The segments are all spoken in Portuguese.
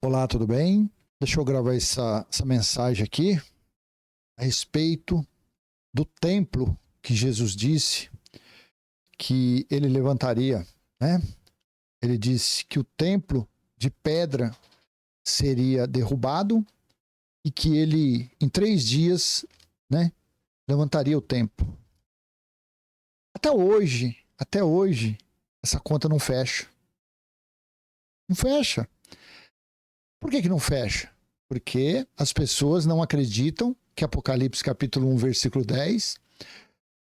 Olá, tudo bem? Deixa eu gravar essa mensagem aqui a respeito do templo que Jesus disse que ele levantaria, né? Ele disse que o templo de pedra seria derrubado e que ele, em 3 dias, né, levantaria o templo. Até hoje, essa conta não fecha. Não fecha. Por que não fecha? Porque as pessoas não acreditam que Apocalipse capítulo 1, versículo 10,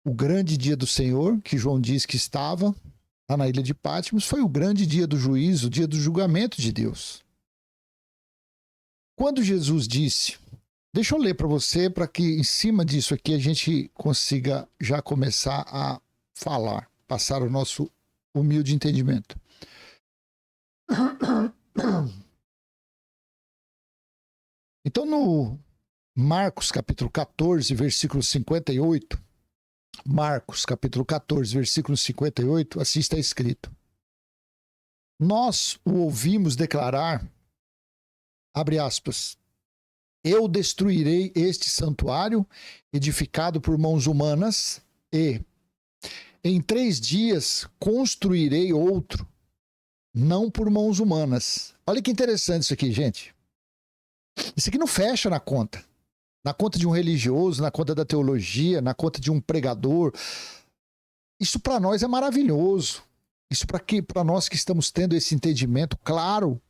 o grande dia do Senhor, que João diz que estava lá na ilha de Patmos, foi o grande dia do juízo, o dia do julgamento de Deus. Quando Jesus disse, deixa eu ler para você, para que em cima disso aqui a gente consiga já começar a falar, passar o nosso humilde entendimento. Então, no Marcos capítulo 14, versículo 58, Marcos capítulo 14, versículo 58, assim está escrito: nós o ouvimos declarar, abre aspas, eu destruirei este santuário edificado por mãos humanas e em 3 dias construirei outro, não por mãos humanas. Olha que interessante isso aqui, gente. Isso aqui não fecha na conta. Na conta de um religioso, na conta da teologia, na conta de um pregador. Isso para nós é maravilhoso. Isso para nós que estamos tendo esse entendimento claro,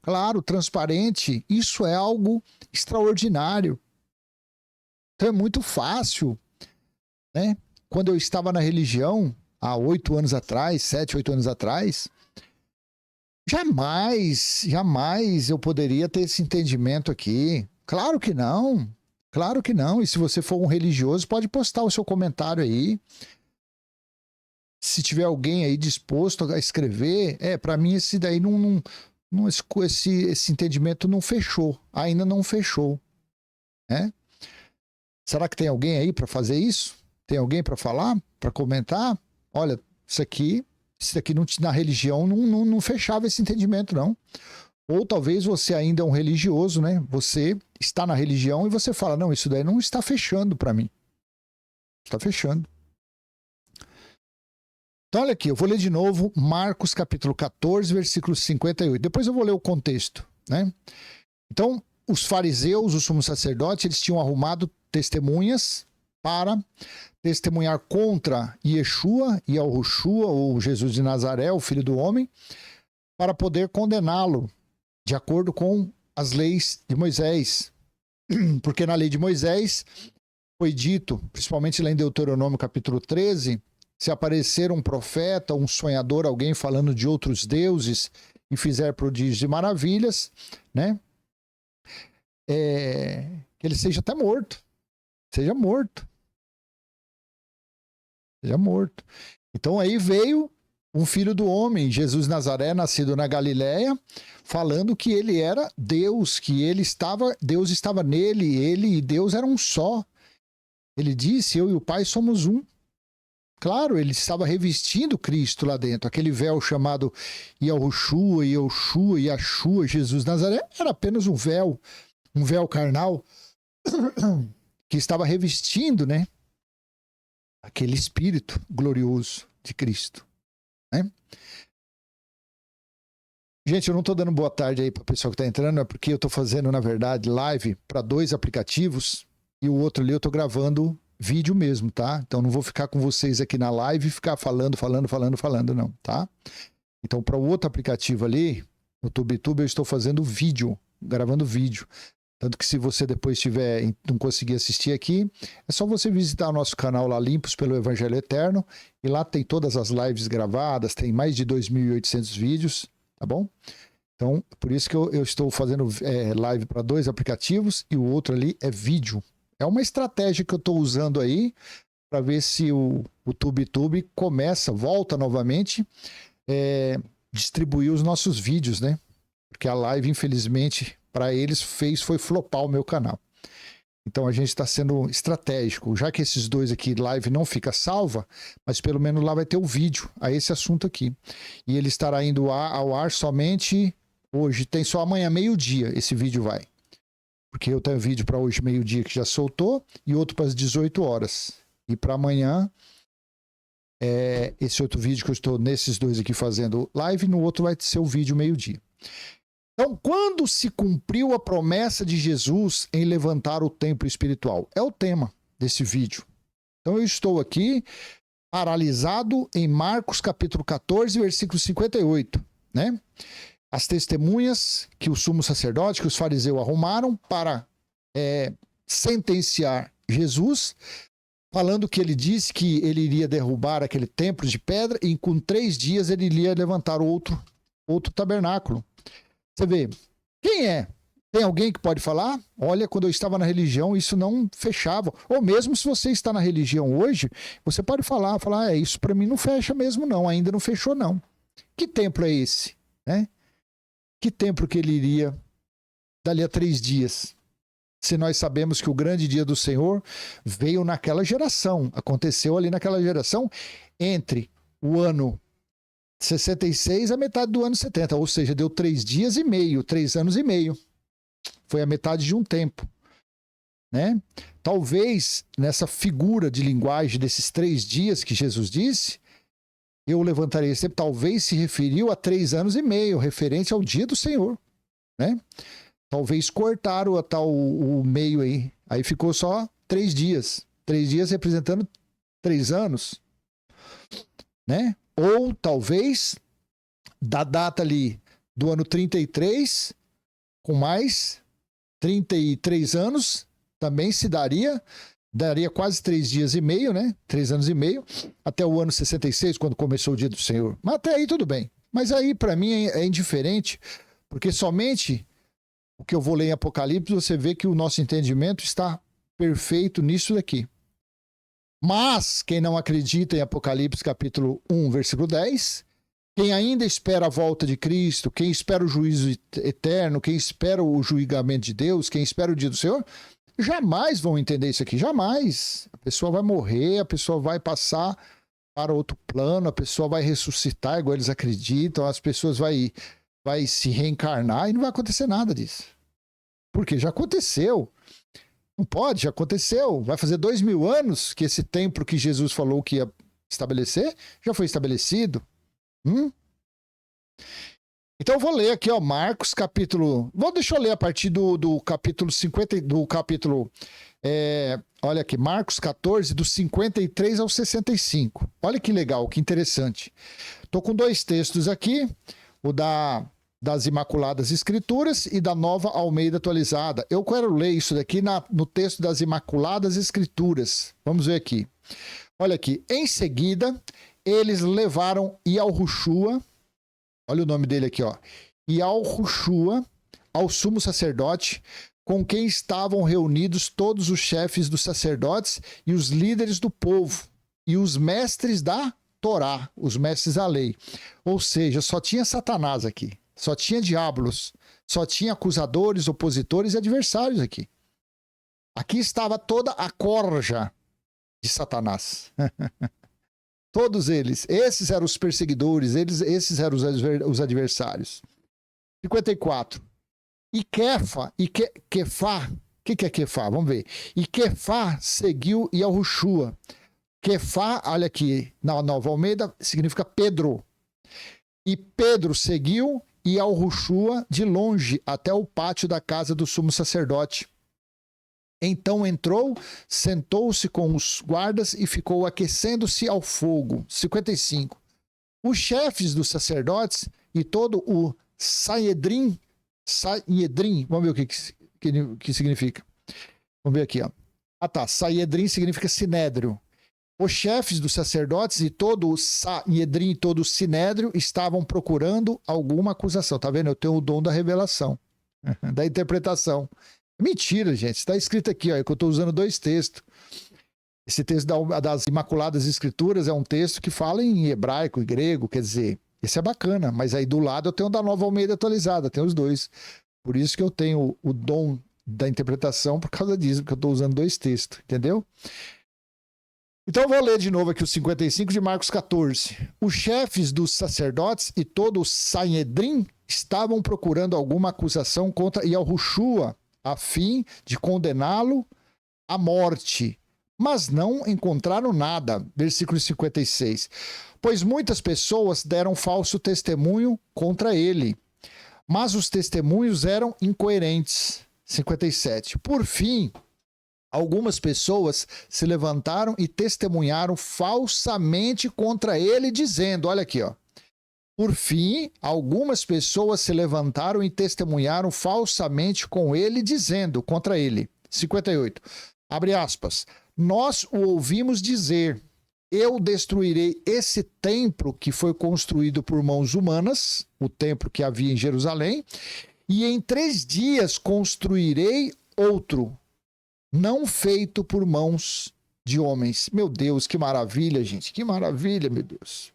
transparente, isso é algo extraordinário. Então é muito fácil, né? Quando eu estava na religião, há 8 anos atrás, 7, 8 anos atrás, jamais eu poderia ter esse entendimento aqui. Claro que não. Claro que não. E se você for um religioso, pode postar o seu comentário aí. Se tiver alguém aí disposto a escrever, para mim esse daí esse entendimento não fechou. Ainda não fechou. Né? Será que tem alguém aí para fazer isso? Tem alguém para falar? Para comentar? Olha, isso aqui não, na religião não fechava esse entendimento, não. Ou talvez você ainda é um religioso, né? Você está na religião e você fala, não, isso daí não está fechando para mim. Está fechando. Então, olha aqui, eu vou ler de novo Marcos capítulo 14, versículo 58. Depois eu vou ler o contexto, né? Então, os fariseus, os sumos sacerdotes, eles tinham arrumado testemunhas para testemunhar contra Yeshua, Yahushua, ou Jesus de Nazaré, o Filho do Homem, para poder condená-lo de acordo com as leis de Moisés. Porque na lei de Moisés foi dito, principalmente lá em Deuteronômio capítulo 13, se aparecer um profeta, um sonhador, alguém falando de outros deuses e fizer prodígios e maravilhas, né? Que ele seja até morto. Seja morto. Seja morto. Então aí veio um filho do homem, Jesus Nazaré, nascido na Galileia, falando que ele era Deus, que Deus estava nele, ele e Deus eram um só. Ele disse, eu e o Pai somos um. Claro, ele estava revestindo Cristo lá dentro. Aquele véu chamado Yahushua, Yoshua, Yashua, Jesus Nazaré, era apenas um véu carnal que estava revestindo, né, aquele espírito glorioso de Cristo. Né? Gente, eu não estou dando boa tarde aí para o pessoal que está entrando, é porque eu estou fazendo, na verdade, live para 2 aplicativos e o outro ali eu estou gravando vídeo mesmo, tá? Então não vou ficar com vocês aqui na live e ficar falando, não, tá? Então para o outro aplicativo ali, no TubeTube, eu estou fazendo vídeo, gravando vídeo. Tanto que se você depois não conseguir assistir aqui, é só você visitar o nosso canal lá, Limpos pelo Evangelho Eterno, e lá tem todas as lives gravadas, tem mais de 2.800 vídeos, tá bom? Então, por isso que eu estou fazendo live para 2 aplicativos e o outro ali é vídeo. É uma estratégia que eu estou usando aí para ver se o TubeTube volta novamente, distribuir os nossos vídeos, né? Porque a live, infelizmente, para eles foi flopar o meu canal. Então a gente está sendo estratégico. Já que esses 2 aqui, live não fica salva, mas pelo menos lá vai ter o vídeo a esse assunto aqui. E ele estará indo ao ar somente Hoje tem só amanhã, meio-dia, esse vídeo vai. Porque eu tenho vídeo para hoje, meio-dia, que já soltou, e outro para as 18 horas. E para amanhã, esse outro vídeo que eu estou nesses dois aqui fazendo live, no outro vai ser o vídeo meio-dia. Então, quando se cumpriu a promessa de Jesus em levantar o templo espiritual? É o tema desse vídeo. Então, eu estou aqui paralisado em Marcos capítulo 14, versículo 58, né? As testemunhas que o sumo sacerdote, que os fariseus arrumaram para sentenciar Jesus, falando que ele disse que ele iria derrubar aquele templo de pedra e com 3 dias ele iria levantar outro tabernáculo. Você vê, quem é? Tem alguém que pode falar? Olha, quando eu estava na religião, isso não fechava. Ou mesmo se você está na religião hoje, você pode falar, isso para mim não fecha mesmo não, ainda não fechou não. Que templo é esse? Né? Que templo que ele iria dali a 3 dias? Se nós sabemos que o grande dia do Senhor veio naquela geração, aconteceu ali naquela geração, entre o ano 66 a metade do ano 70, ou seja, deu 3 dias e meio, 3 anos e meio. Foi a metade de um tempo, né? Talvez nessa figura de linguagem desses 3 dias que Jesus disse, eu levantarei esse tempo, talvez se referiu a 3 anos e meio, referente ao dia do Senhor, né? Talvez cortaram até o meio aí ficou só 3 dias. 3 dias representando 3 anos, né? Ou talvez da data ali do ano 33, com mais 33 anos, também se daria quase 3 dias e meio, né? 3 anos e meio, até o ano 66, quando começou o dia do Senhor. Mas até aí tudo bem. Mas aí para mim é indiferente, porque somente o que eu vou ler em Apocalipse, você vê que o nosso entendimento está perfeito nisso daqui. Mas quem não acredita em Apocalipse capítulo 1, versículo 10, quem ainda espera a volta de Cristo, quem espera o juízo eterno, quem espera o julgamento de Deus, quem espera o dia do Senhor, jamais vão entender isso aqui, jamais. A pessoa vai morrer, a pessoa vai passar para outro plano, a pessoa vai ressuscitar, igual eles acreditam, as pessoas vai se reencarnar e não vai acontecer nada disso. Porque já aconteceu. Não pode, já aconteceu. Vai fazer 2000 anos que esse templo que Jesus falou que ia estabelecer, já foi estabelecido. Então eu vou ler aqui, ó, Marcos capítulo... Deixa eu ler a partir do capítulo 50, do capítulo... olha aqui, Marcos 14, do 53 ao 65. Olha que legal, que interessante. Estou com 2 textos aqui, o das Imaculadas Escrituras e da Nova Almeida Atualizada. Eu quero ler isso daqui no texto das Imaculadas Escrituras. Vamos ver aqui. Olha aqui. Em seguida, eles levaram Yalhushua, olha o nome dele aqui, ó. Yalhushua, ao sumo sacerdote, com quem estavam reunidos todos os chefes dos sacerdotes e os líderes do povo, e os mestres da Torá, os mestres da lei. Ou seja, só tinha Satanás aqui. Só tinha diabos, só tinha acusadores, opositores e adversários aqui. Aqui estava toda a corja de Satanás. Todos eles. Esses eram os perseguidores, esses eram os adversários. 54. E Quefá, o que é Quefá? Vamos ver. E Quefá seguiu Yalhushua. Quefá, olha aqui, na Nova Almeida, significa Pedro. E Pedro seguiu Yalhushua de longe até o pátio da casa do sumo sacerdote. Então entrou, sentou-se com os guardas e ficou aquecendo-se ao fogo. 55. Os chefes dos sacerdotes e todo o Sanhedrin, vamos ver o que significa. Vamos ver aqui, ó. Sanhedrin significa sinédrio. Os chefes dos sacerdotes e todo o Sanhedrin e todo o sinédrio estavam procurando alguma acusação. Tá vendo? Eu tenho o dom da revelação, da interpretação. Mentira, gente. Está escrito aqui, ó, que eu estou usando 2 textos. Esse texto das Imaculadas Escrituras é um texto que fala em hebraico e grego, quer dizer, esse é bacana, mas aí do lado eu tenho o da Nova Almeida Atualizada, tem os 2. Por isso que eu tenho o dom da interpretação por causa disso, porque eu estou usando 2 textos, entendeu? Então eu vou ler de novo aqui o 55 de Marcos 14. Os chefes dos sacerdotes e todo o Sanhedrin estavam procurando alguma acusação contra Yahushua, a fim de condená-lo à morte, mas não encontraram nada. Versículo 56. Pois muitas pessoas deram falso testemunho contra ele, mas os testemunhos eram incoerentes. 57. Por fim, algumas pessoas se levantaram e testemunharam falsamente contra ele, dizendo, olha aqui, ó. Por fim, algumas pessoas se levantaram e testemunharam falsamente com ele, dizendo contra ele. 58. Abre aspas. Nós o ouvimos dizer, eu destruirei esse templo que foi construído por mãos humanas, o templo que havia em Jerusalém, e em 3 dias construirei outro, não feito por mãos de homens. Meu Deus, que maravilha, gente. Que maravilha, meu Deus.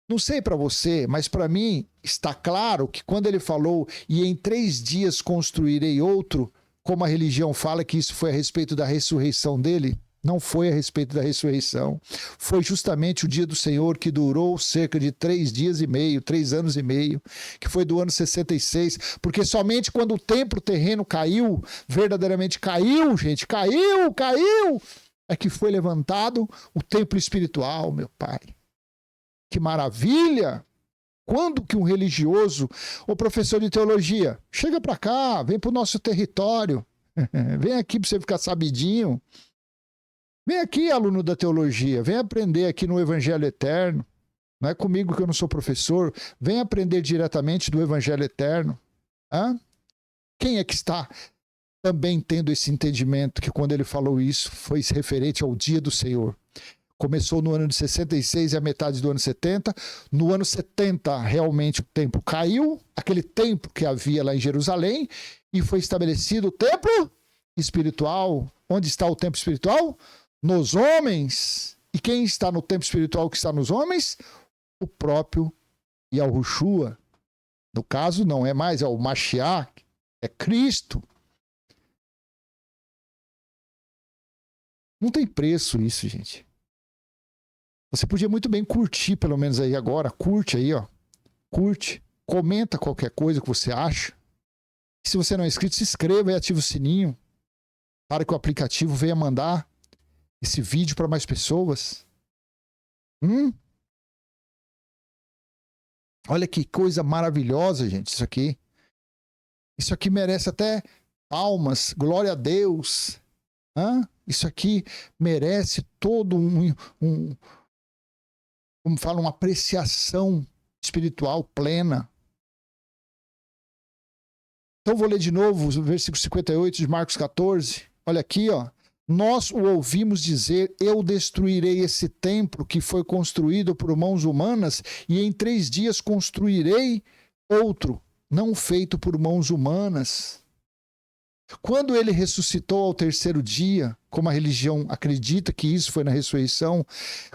Não sei para você, mas para mim está claro que quando ele falou e em 3 dias construirei outro, como a religião fala que isso foi a respeito da ressurreição dele, não foi a respeito da ressurreição. Foi justamente o dia do Senhor que durou cerca de 3 dias e meio, 3 anos e meio, que foi do ano 66, porque somente quando o templo terreno caiu, verdadeiramente caiu, gente, caiu, é que foi levantado o templo espiritual, meu Pai. Que maravilha! Quando que um religioso ou professor de teologia chega para cá, vem para o nosso território, vem aqui para você ficar sabidinho, vem aqui, aluno da teologia, vem aprender aqui no Evangelho Eterno, não é comigo que eu não sou professor, vem aprender diretamente do Evangelho Eterno. Hã? Quem é que está também tendo esse entendimento que quando ele falou isso foi referente ao dia do Senhor? Começou no ano de 66 e a metade do ano 70. No ano 70, realmente o templo caiu, aquele templo que havia lá em Jerusalém, e foi estabelecido o templo espiritual. Onde está o templo espiritual? Nos homens. E quem está no templo espiritual que está nos homens? O próprio Yahushua. No caso, não é mais, é o Mashiach, é Cristo. Não tem preço isso, gente. Você podia muito bem curtir, pelo menos aí agora. Curte aí, ó. Curte. Comenta qualquer coisa que você acha. E se você não é inscrito, se inscreva e ative o sininho para que o aplicativo venha mandar esse vídeo para mais pessoas. Olha que coisa maravilhosa, gente, isso aqui. Isso aqui merece até palmas. Glória a Deus. Isso aqui merece todo como fala, uma apreciação espiritual plena. Então vou ler de novo o versículo 58 de Marcos 14. Olha aqui, ó. Nós o ouvimos dizer, eu destruirei esse templo que foi construído por mãos humanas e em 3 dias construirei outro, não feito por mãos humanas. Quando ele ressuscitou ao 3º dia, como a religião acredita que isso foi na ressurreição,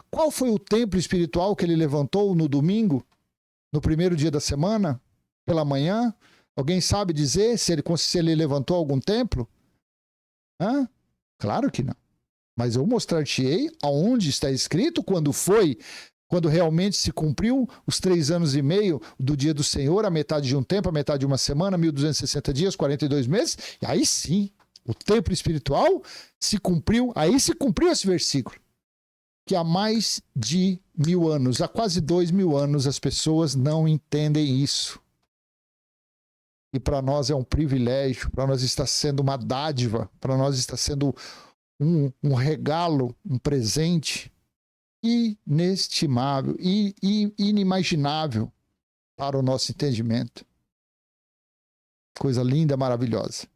qual foi o templo espiritual que ele levantou no domingo, no 1º dia da semana, pela manhã? Alguém sabe dizer se ele levantou algum templo? Claro que não. Mas eu mostrar-te-ei aonde está escrito quando realmente se cumpriu os 3 anos e meio do dia do Senhor, a metade de um tempo, a metade de uma semana, 1260 dias, 42 meses, e aí sim, o templo espiritual se cumpriu, aí se cumpriu esse versículo, que há mais de 1000 anos, há quase 2000 anos, as pessoas não entendem isso. E para nós é um privilégio, para nós está sendo uma dádiva, para nós está sendo um regalo, um presente inestimável e inimaginável para o nosso entendimento. Coisa linda, maravilhosa.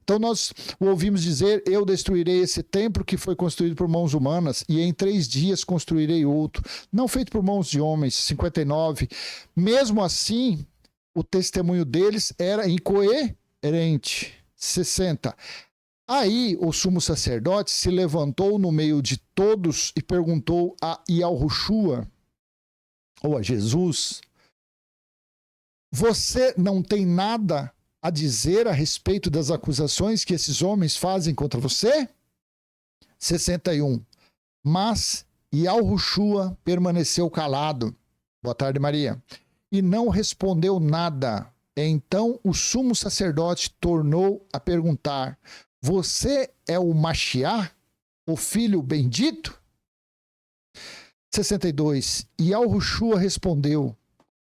Então nós ouvimos dizer, eu destruirei esse templo que foi construído por mãos humanas e em 3 dias construirei outro, não feito por mãos de homens. 59. Mesmo assim, o testemunho deles era incoerente. 60. Aí o sumo sacerdote se levantou no meio de todos e perguntou a Yahushua, ou a Jesus, você não tem nada a dizer a respeito das acusações que esses homens fazem contra você? 61. Mas Yahushua permaneceu calado. Boa tarde, Maria. e não respondeu nada. Então o sumo sacerdote tornou a perguntar: você é o Mashiach, o filho bendito? 62. E Yahushua respondeu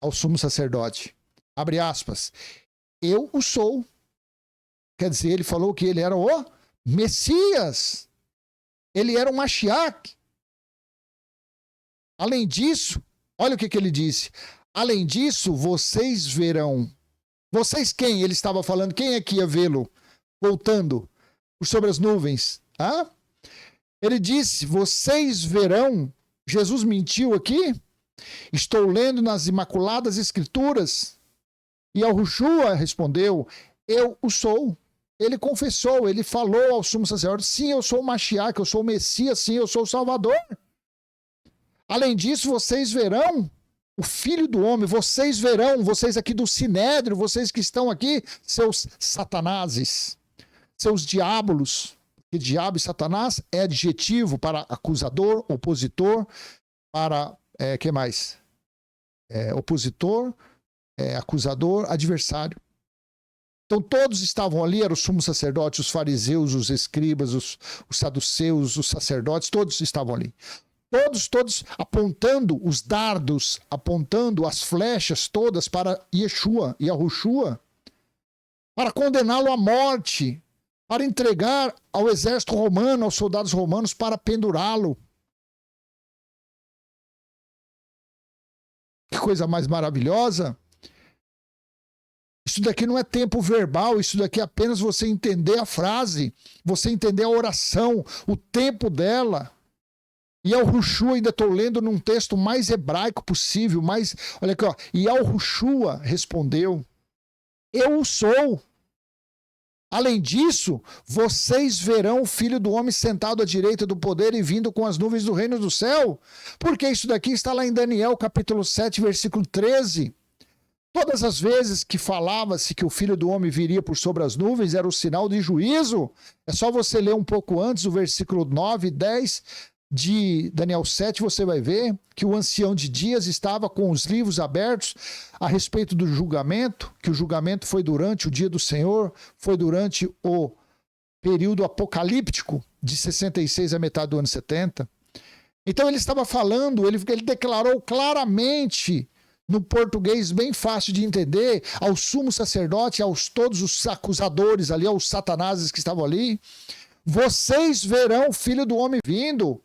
ao sumo sacerdote, abre aspas, eu o sou. Quer dizer, ele falou que ele era o Messias. Ele era o Mashiach. Além disso, olha o que ele disse. Além disso, vocês verão. Vocês quem? Ele estava falando. Quem é que ia vê-lo? Voltando por sobre as nuvens. Ah? Ele disse, vocês verão. Jesus mentiu aqui? Estou lendo nas Imaculadas Escrituras. E Yahushua respondeu, eu o sou. Ele confessou, ele falou ao sumo sacerdote, sim, eu sou o Mashiach, eu sou o Messias, sim, eu sou o Salvador. Além disso, vocês verão o Filho do Homem, vocês verão, vocês aqui do Sinédrio, vocês que estão aqui, seus satanases, seus diabolos, que diabo e satanás é adjetivo para acusador, opositor, para, que mais? Opositor, acusador, adversário. Então todos estavam ali, eram os sumos sacerdotes, os fariseus, os escribas, os saduceus, os sacerdotes, todos estavam ali. Todos apontando os dardos, apontando as flechas todas para Yahushua, para condená-lo à morte, para entregar ao exército romano, aos soldados romanos, para pendurá-lo. Que coisa mais maravilhosa! Isso daqui não é tempo verbal, isso daqui é apenas você entender a frase, você entender a oração, o tempo dela. E Yahushua, ainda estou lendo num texto mais hebraico possível, mais, olha aqui, ó. E Yahushua respondeu, eu o sou. Além disso, vocês verão o Filho do Homem sentado à direita do poder e vindo com as nuvens do reino do céu. Porque isso daqui está lá em Daniel, capítulo 7, versículo 13. Todas as vezes que falava-se que o Filho do Homem viria por sobre as nuvens, era o sinal de juízo. É só você ler um pouco antes, o versículo 9 e 10 de Daniel 7, você vai ver que o ancião de dias estava com os livros abertos a respeito do julgamento, que o julgamento foi durante o dia do Senhor, foi durante o período apocalíptico de 66 a metade do ano 70. Então ele estava falando, ele declarou claramente, no português bem fácil de entender, ao sumo sacerdote, aos todos os acusadores ali, aos satanases que estavam ali, vocês verão o Filho do Homem vindo.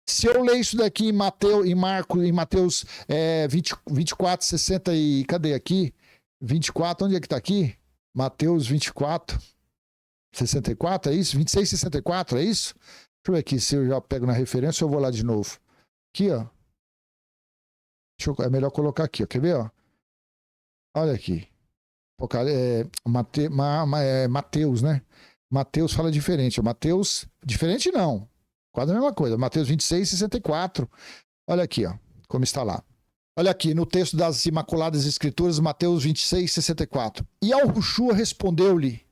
Se eu ler isso daqui em Mateus 24, 60 e... Cadê aqui? 24, onde é que está aqui? Mateus 24, 64, é isso? 26, 64, é isso? Deixa eu ver aqui se eu já pego na referência ou eu vou lá de novo. Aqui, ó. É melhor colocar aqui, ó. Quer ver, ó? Olha aqui. Mateus, né? Mateus fala diferente. Mateus, diferente não. Quase a mesma coisa. Mateus 26, 64. Olha aqui, ó. Como está lá. Olha aqui, no texto das Imaculadas Escrituras, Mateus 26, 64. E Yahushua respondeu-lhe,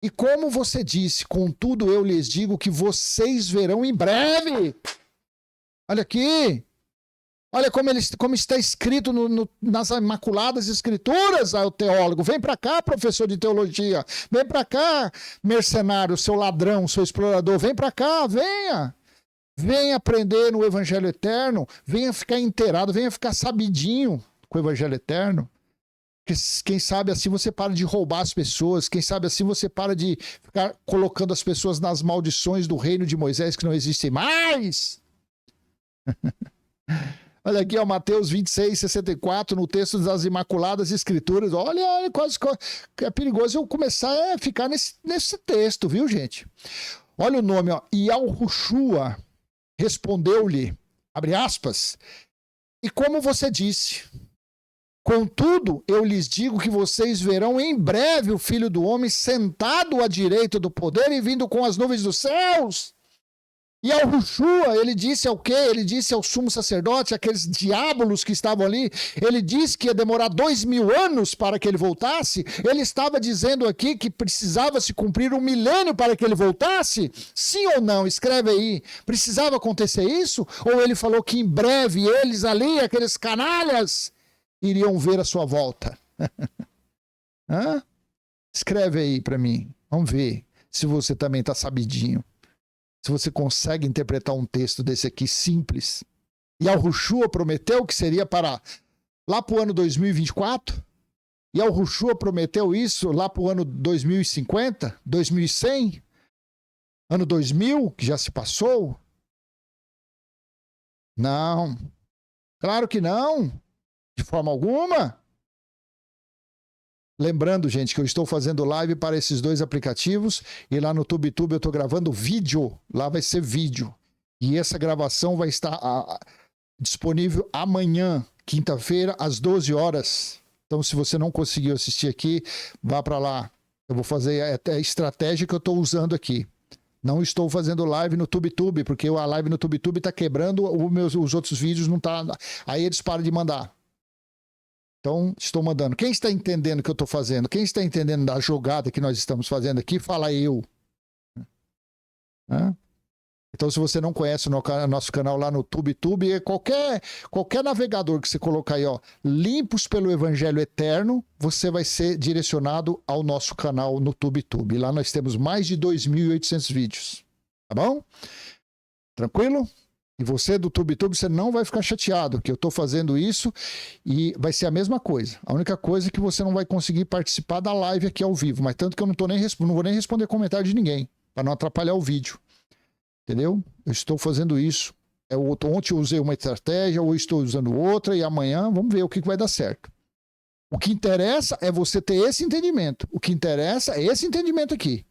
e como você disse, contudo eu lhes digo que vocês verão em breve. Olha aqui. Olha como está escrito nas Imaculadas Escrituras, o teólogo. Vem para cá, professor de teologia. Vem para cá, mercenário, seu ladrão, seu explorador. Vem para cá, venha. Venha aprender no Evangelho Eterno. Venha ficar inteirado, venha ficar sabidinho com o Evangelho Eterno. Quem sabe assim você para de roubar as pessoas. Quem sabe assim você para de ficar colocando as pessoas nas maldições do reino de Moisés que não existem mais. Olha aqui, ó, Mateus 26, 64, no texto das Imaculadas Escrituras. Olha, quase é perigoso eu começar a ficar nesse texto, viu, gente? Olha o nome, ó. Yahushua respondeu-lhe, abre aspas, e como você disse, contudo, eu lhes digo que vocês verão em breve o Filho do Homem sentado à direita do poder e vindo com as nuvens dos céus. E Yahushua, ele disse ao quê? Ele disse ao sumo sacerdote, aqueles diabolos que estavam ali, ele disse que ia demorar 2000 anos para que ele voltasse. Ele estava dizendo aqui que precisava se cumprir 1 milênio para que ele voltasse? Sim ou não? Escreve aí. Precisava acontecer isso? Ou ele falou que em breve eles ali, aqueles canalhas, iriam ver a sua volta? Hã? Escreve aí para mim. Vamos ver se você também está sabidinho. Se você consegue interpretar um texto desse aqui simples. E Yahushua prometeu que seria para lá para o ano 2024. E Yahushua prometeu isso lá para o ano 2050, 2100, ano 2000, que já se passou. Não. Claro que não. De forma alguma. Lembrando, gente, que eu estou fazendo live para esses dois aplicativos e lá no TubeTube eu estou gravando vídeo. Lá vai ser vídeo. E essa gravação vai estar disponível amanhã, quinta-feira, às 12 horas. Então, se você não conseguiu assistir aqui, vá para lá. Eu vou fazer a estratégia que eu estou usando aqui. Não estou fazendo live no TubeTube, porque a live no TubeTube está quebrando, os outros vídeos não tá. Aí eles param de mandar. Então, estou mandando. Quem está entendendo o que eu estou fazendo? Quem está entendendo da jogada que nós estamos fazendo aqui, fala eu. Então, se você não conhece o nosso canal lá no TubeTube, qualquer navegador que você colocar aí, ó, Limpos pelo Evangelho Eterno, você vai ser direcionado ao nosso canal no TubeTube. Lá nós temos mais de 2.800 vídeos. Tá bom? Tranquilo? E você do TubeTube, você não vai ficar chateado, que eu estou fazendo isso e vai ser a mesma coisa. A única coisa é que você não vai conseguir participar da live aqui ao vivo, mas tanto que eu não vou nem responder comentário de ninguém, para não atrapalhar o vídeo. Entendeu? Eu estou fazendo isso. Ontem eu usei uma estratégia, hoje estou usando outra e amanhã vamos ver o que vai dar certo. O que interessa é você ter esse entendimento. O que interessa é esse entendimento aqui.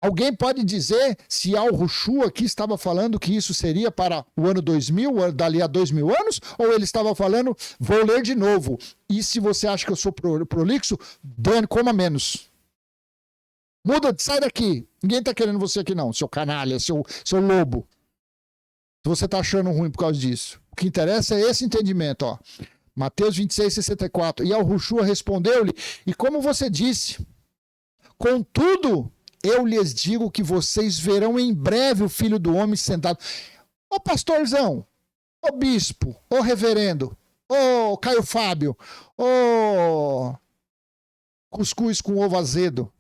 Alguém pode dizer se Yahushua aqui estava falando que isso seria para o ano 2000, dali a 2000 anos, ou ele estava falando, vou ler de novo. E se você acha que eu sou prolixo, Dani, coma menos. Muda, sai daqui. Ninguém está querendo você aqui não, seu canalha, seu lobo. Se você está achando ruim por causa disso. O que interessa é esse entendimento, ó. Mateus 26, 64. E Yahushua respondeu-lhe, e como você disse, contudo, eu lhes digo que vocês verão em breve o Filho do Homem sentado. Ô pastorzão, ô bispo, ô reverendo, ô Caio Fábio, ô cuscuz com ovo azedo.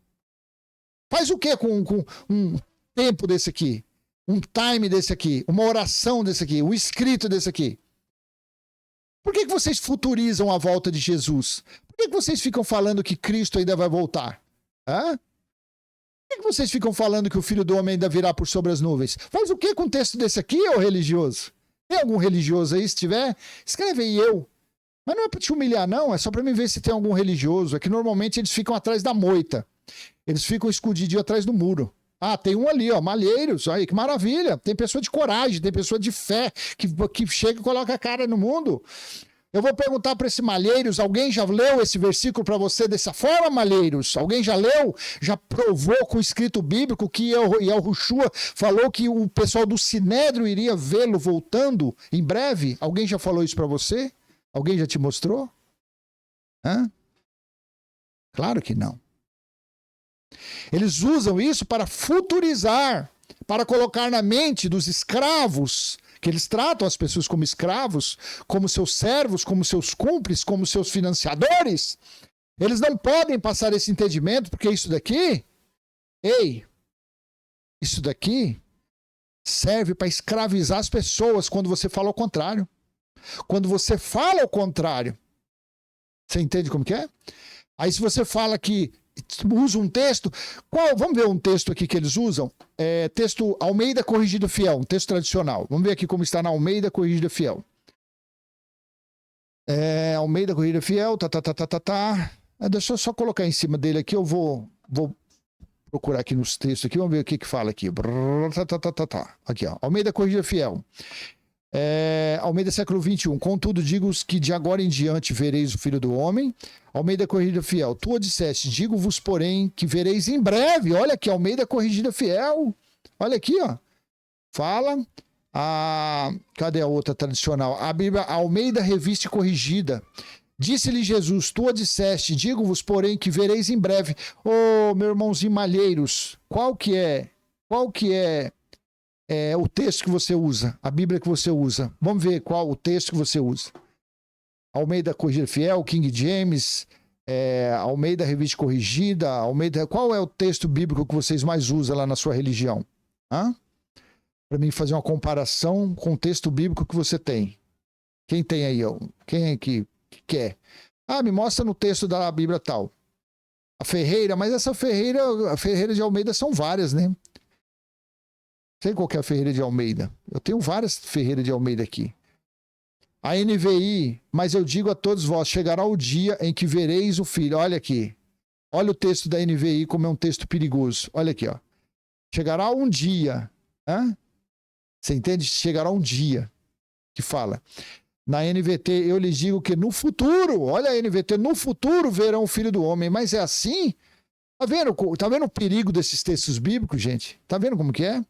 Faz o que com um tempo desse aqui? Um time desse aqui? Uma oração desse aqui? Um escrito desse aqui? Por que vocês futurizam a volta de Jesus? Por que vocês ficam falando que Cristo ainda vai voltar? Hã? Por que vocês ficam falando que o Filho do Homem ainda virá por sobre as nuvens? Faz o que com um texto desse aqui, ô religioso? Tem algum religioso aí? Se tiver, escreve aí eu. Mas não é para te humilhar, não. É só para mim ver se tem algum religioso. É que normalmente eles ficam atrás da moita. Eles ficam escondidinhos atrás do muro. Ah, tem um ali, ó, Malheiros. Aí, que maravilha. Tem pessoa de coragem, tem pessoa de fé que chega e coloca a cara no mundo. Eu vou perguntar para esse Malheiros, alguém já leu esse versículo para você dessa forma, Malheiros? Alguém já leu? Já provou com o escrito bíblico que Yahushua falou que o pessoal do Sinédrio iria vê-lo voltando em breve? Alguém já falou isso para você? Alguém já te mostrou? Hã? Claro que não. Eles usam isso para futurizar, para colocar na mente dos escravos, que eles tratam as pessoas como escravos, como seus servos, como seus cúmplices, como seus financiadores. Eles não podem passar esse entendimento, porque isso daqui, isso daqui serve para escravizar as pessoas quando você fala o contrário. Quando você fala o contrário, você entende como que é? Aí se você fala que usa um texto, vamos ver um texto aqui que eles usam, texto Almeida Corrigido Fiel, um texto tradicional. Vamos ver aqui como está na Almeida Corrigida Fiel. Almeida Corrigida Fiel, deixa eu só colocar em cima dele aqui, eu vou procurar aqui nos textos aqui, vamos ver o que fala aqui. Aqui, ó, Almeida Corrigida Fiel. Almeida século 21. Contudo, digo-vos que de agora em diante vereis o Filho do Homem. Almeida Corrigida Fiel. Tu disseste, digo-vos, porém, que vereis em breve. Olha aqui, Almeida Corrigida Fiel. Olha aqui, ó. Fala. Cadê a outra tradicional? A Bíblia, Almeida Revista Corrigida. Disse-lhe Jesus, tu disseste, digo-vos, porém, que vereis em breve. Ô, meu irmãozinho Malheiros, qual que é o texto que você usa, a Bíblia que você usa? Vamos ver qual o texto que você usa. Almeida Corrigida Fiel, King James, Almeida Revista Corrigida, Almeida... Qual é o texto bíblico que vocês mais usam lá na sua religião? Para mim fazer uma comparação com o texto bíblico que você tem. Quem tem aí? Quem é que quer? Me mostra no texto da Bíblia tal. A Ferreira, mas a Ferreira de Almeida são várias, né? Não sei qual que é a Ferreira de Almeida. Eu tenho várias Ferreira de Almeida aqui. A NVI, mas eu digo a todos vós, chegará o dia em que vereis o Filho. Olha aqui. Olha o texto da NVI como é um texto perigoso. Olha aqui, ó. Chegará um dia. Você entende? Chegará um dia que fala. Na NVT, eu lhes digo que no futuro, olha a NVT, no futuro verão o Filho do Homem. Mas é assim? Tá vendo o perigo desses textos bíblicos, gente? Tá vendo como que é?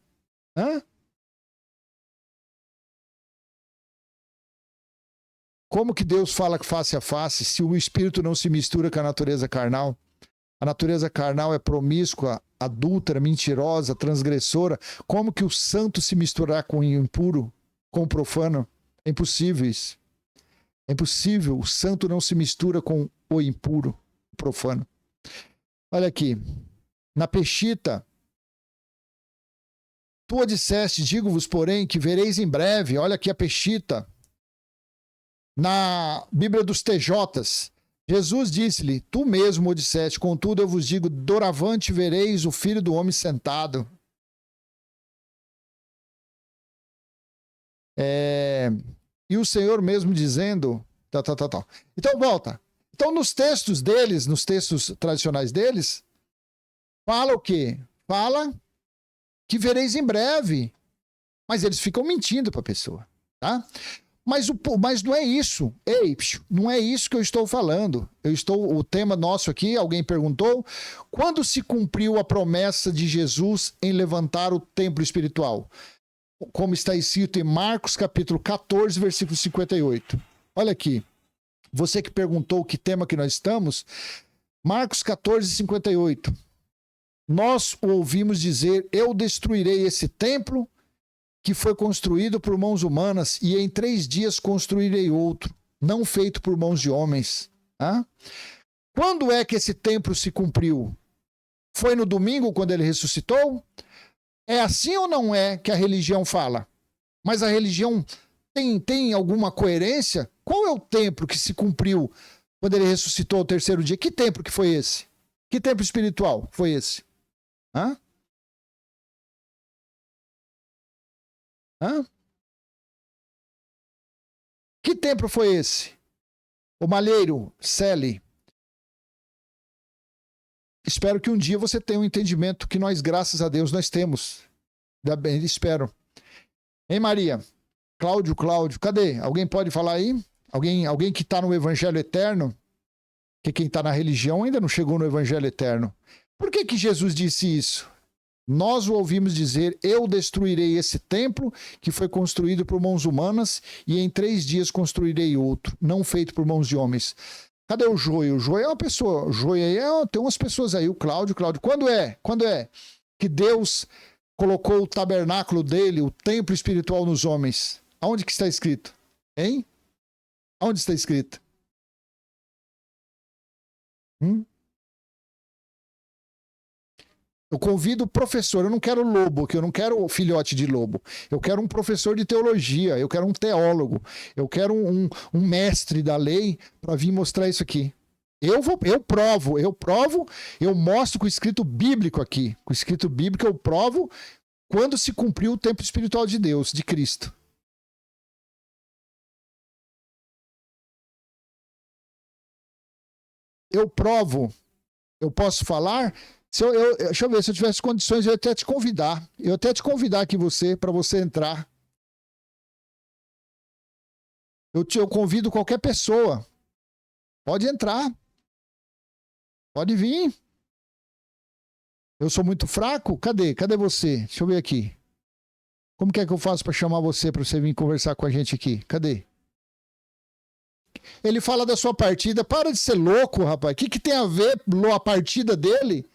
Como que Deus fala face a face se o espírito não se mistura com a natureza carnal? A natureza carnal é promíscua, adúltera, mentirosa, transgressora. Como que o santo se misturará com o impuro, com o profano? É impossível isso. É impossível. O santo não se mistura com o impuro, o profano. Olha aqui. Na Peshita, tu disseste, digo-vos, porém, que vereis em breve. Olha aqui a Peshita. Na Bíblia dos TJs, Jesus disse-lhe, tu mesmo o disseste, contudo eu vos digo, doravante vereis o Filho do Homem sentado. E o Senhor mesmo dizendo, Então volta. Então nos textos deles, nos textos tradicionais deles, fala o quê? Fala que vereis em breve. Mas eles ficam mentindo para a pessoa, tá? Mas não é isso. Ei, não é isso que eu estou falando. O tema nosso aqui, alguém perguntou, quando se cumpriu a promessa de Jesus em levantar o templo espiritual? Como está escrito em Marcos capítulo 14, versículo 58. Olha aqui. Você que perguntou que tema que nós estamos, Marcos 14, 58. Nós o ouvimos dizer, eu destruirei esse templo que foi construído por mãos humanas, e em 3 dias construirei outro, não feito por mãos de homens. Quando é que esse templo se cumpriu? Foi no domingo, quando ele ressuscitou? É assim ou não é que a religião fala? Mas a religião tem alguma coerência? Qual é o templo que se cumpriu quando ele ressuscitou ao 3º dia? Que templo que foi esse? Que templo espiritual foi esse? Que templo foi esse? O malheiro, Celi. Espero que um dia você tenha um entendimento que nós, graças a Deus, nós temos. Espero. Hein, Maria? Cláudio, cadê? Alguém pode falar aí? Alguém que está no Evangelho Eterno? Que quem está na religião ainda não chegou no Evangelho Eterno. Por que Jesus disse isso? Nós o ouvimos dizer, eu destruirei esse templo que foi construído por mãos humanas e em 3 dias construirei outro, não feito por mãos de homens. Cadê o Joio? O Joio é uma pessoa. O Joio aí tem umas pessoas aí. O Cláudio. Quando é que Deus colocou o tabernáculo dele, o templo espiritual nos homens? Aonde que está escrito? Hein? Aonde está escrito? Eu convido o professor, eu não quero lobo, que eu não quero filhote de lobo. Eu quero um professor de teologia, eu quero um teólogo, eu quero um mestre da lei para vir mostrar isso aqui. Eu provo, eu mostro com o escrito bíblico aqui. Com o escrito bíblico eu provo quando se cumpriu o tempo espiritual de Deus, de Cristo. Eu provo, eu posso falar... deixa eu ver, se eu tivesse condições, eu ia até te convidar. Aqui para você entrar. Eu convido qualquer pessoa. Pode entrar. Pode vir. Eu sou muito fraco? Cadê você? Deixa eu ver aqui. Como que é que eu faço para chamar você para você vir conversar com a gente aqui? Cadê? Ele fala da sua partida. Para de ser louco, rapaz. O que tem a ver a partida dele?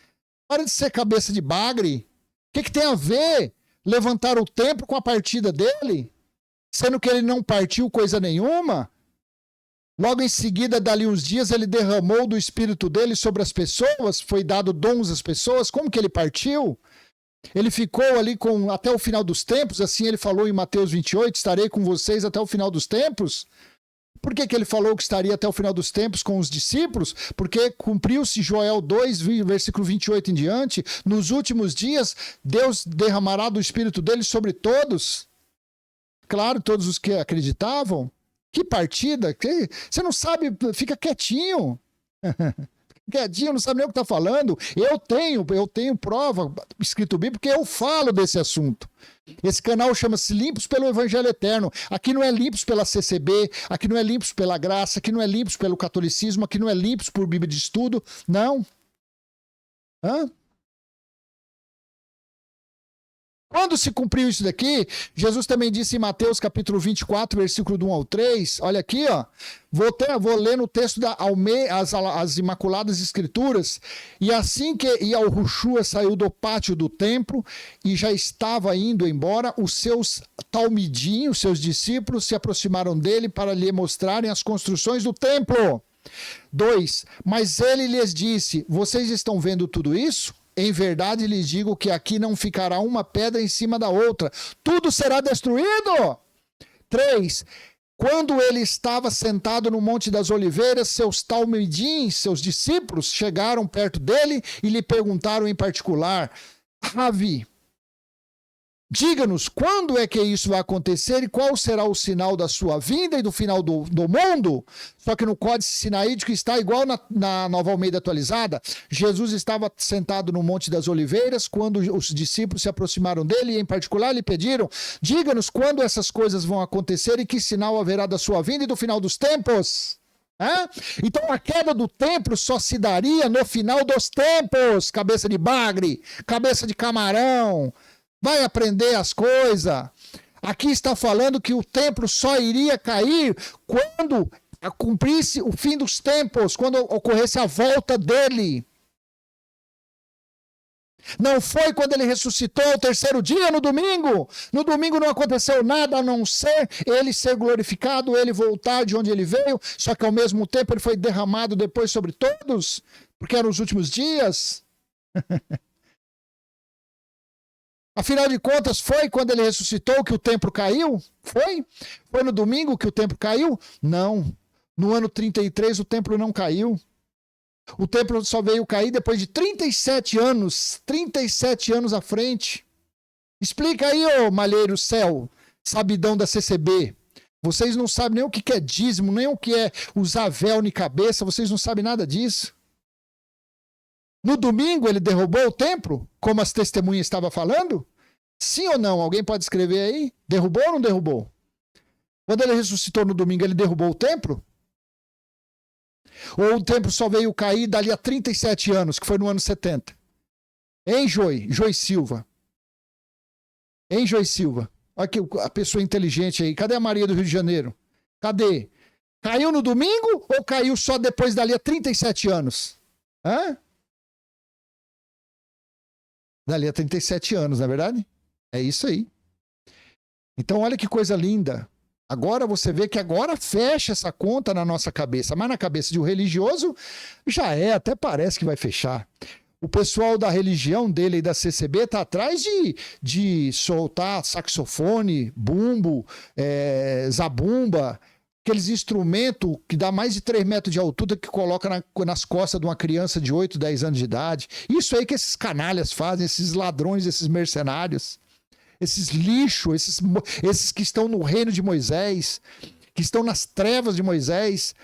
Para de ser cabeça de bagre. O que tem a ver levantar o templo com a partida dele? Sendo que ele não partiu coisa nenhuma? Logo em seguida, dali uns dias, ele derramou do Espírito dele sobre as pessoas, foi dado dons às pessoas. Como que ele partiu? Ele ficou ali até o final dos tempos, assim ele falou em Mateus 28, estarei com vocês até o final dos tempos. Por que ele falou que estaria até o final dos tempos com os discípulos? Porque cumpriu-se Joel 2, versículo 28 em diante. Nos últimos dias, Deus derramará do Espírito dele sobre todos. Claro, todos os que acreditavam. Que partida! Você não sabe, fica quietinho. Quietinho, não sabe nem o que está falando. Eu tenho prova, escrito bíblico, porque eu falo desse assunto. Esse canal chama-se Limpos pelo Evangelho Eterno. Aqui não é limpos pela CCB, aqui não é limpos pela graça, aqui não é limpos pelo catolicismo, aqui não é limpos por Bíblia de estudo, não. Hã? Quando se cumpriu isso daqui, Jesus também disse em Mateus capítulo 24, versículo do 1 ao 3, olha aqui, ó, vou ler no texto as Imaculadas Escrituras, e assim que Yahushua saiu do pátio do templo e já estava indo embora, os seus talmidinhos, seus discípulos, se aproximaram dele para lhe mostrarem as construções do templo. 2. Mas ele lhes disse, vocês estão vendo tudo isso? Em verdade lhes digo que aqui não ficará uma pedra em cima da outra. Tudo será destruído. 3. Quando ele estava sentado no Monte das Oliveiras, seus talmidins, seus discípulos, chegaram perto dele e lhe perguntaram em particular, Ravi, diga-nos quando é que isso vai acontecer e qual será o sinal da sua vinda e do final do mundo? Só que no Códice Sinaítico está igual na Nova Almeida Atualizada. Jesus estava sentado no Monte das Oliveiras quando os discípulos se aproximaram dele e em particular lhe pediram, diga-nos quando essas coisas vão acontecer e que sinal haverá da sua vinda e do final dos tempos. Então a queda do templo só se daria no final dos tempos. Cabeça de bagre, cabeça de camarão. Vai aprender as coisas. Aqui está falando que o templo só iria cair quando cumprisse o fim dos tempos, quando ocorresse a volta dele. Não foi quando ele ressuscitou ao terceiro dia, no domingo. No domingo não aconteceu nada a não ser ele ser glorificado, ele voltar de onde ele veio, só que ao mesmo tempo ele foi derramado depois sobre todos, porque eram os últimos dias. Afinal de contas, foi quando ele ressuscitou que o templo caiu? Foi? Foi no domingo que o templo caiu? Não. No ano 33 o templo não caiu. O templo só veio cair depois de 37 anos. 37 anos à frente. Explica aí, ô malheiro céu, sabidão da CCB. Vocês não sabem nem o que é dízimo, nem o que é usar véu na cabeça. Vocês não sabem nada disso. No domingo ele derrubou o templo, como as testemunhas estavam falando? Sim ou não? Alguém pode escrever aí? Derrubou ou não derrubou? Quando ele ressuscitou no domingo, ele derrubou o templo? Ou o templo só veio cair dali a 37 anos, que foi no ano 70? Hein, Joy Silva? Hein, Joy Silva? Olha aqui a pessoa inteligente aí. Cadê a Maria do Rio de Janeiro? Cadê? Caiu no domingo ou caiu só depois dali a 37 anos? Hã? Dali a 37 anos, não é verdade? É isso aí. Então, olha que coisa linda. Agora você vê que agora fecha essa conta na nossa cabeça. Mas na cabeça de um religioso, já até parece que vai fechar. O pessoal da religião dele e da CCB está atrás de soltar saxofone, bumbo, zabumba, aqueles instrumentos que dá mais de 3 metros de altura que coloca nas costas de uma criança de 8, 10 anos de idade. Isso aí que esses canalhas fazem, esses ladrões, esses mercenários, esses lixos, esses que estão no reino de Moisés, que estão nas trevas de Moisés.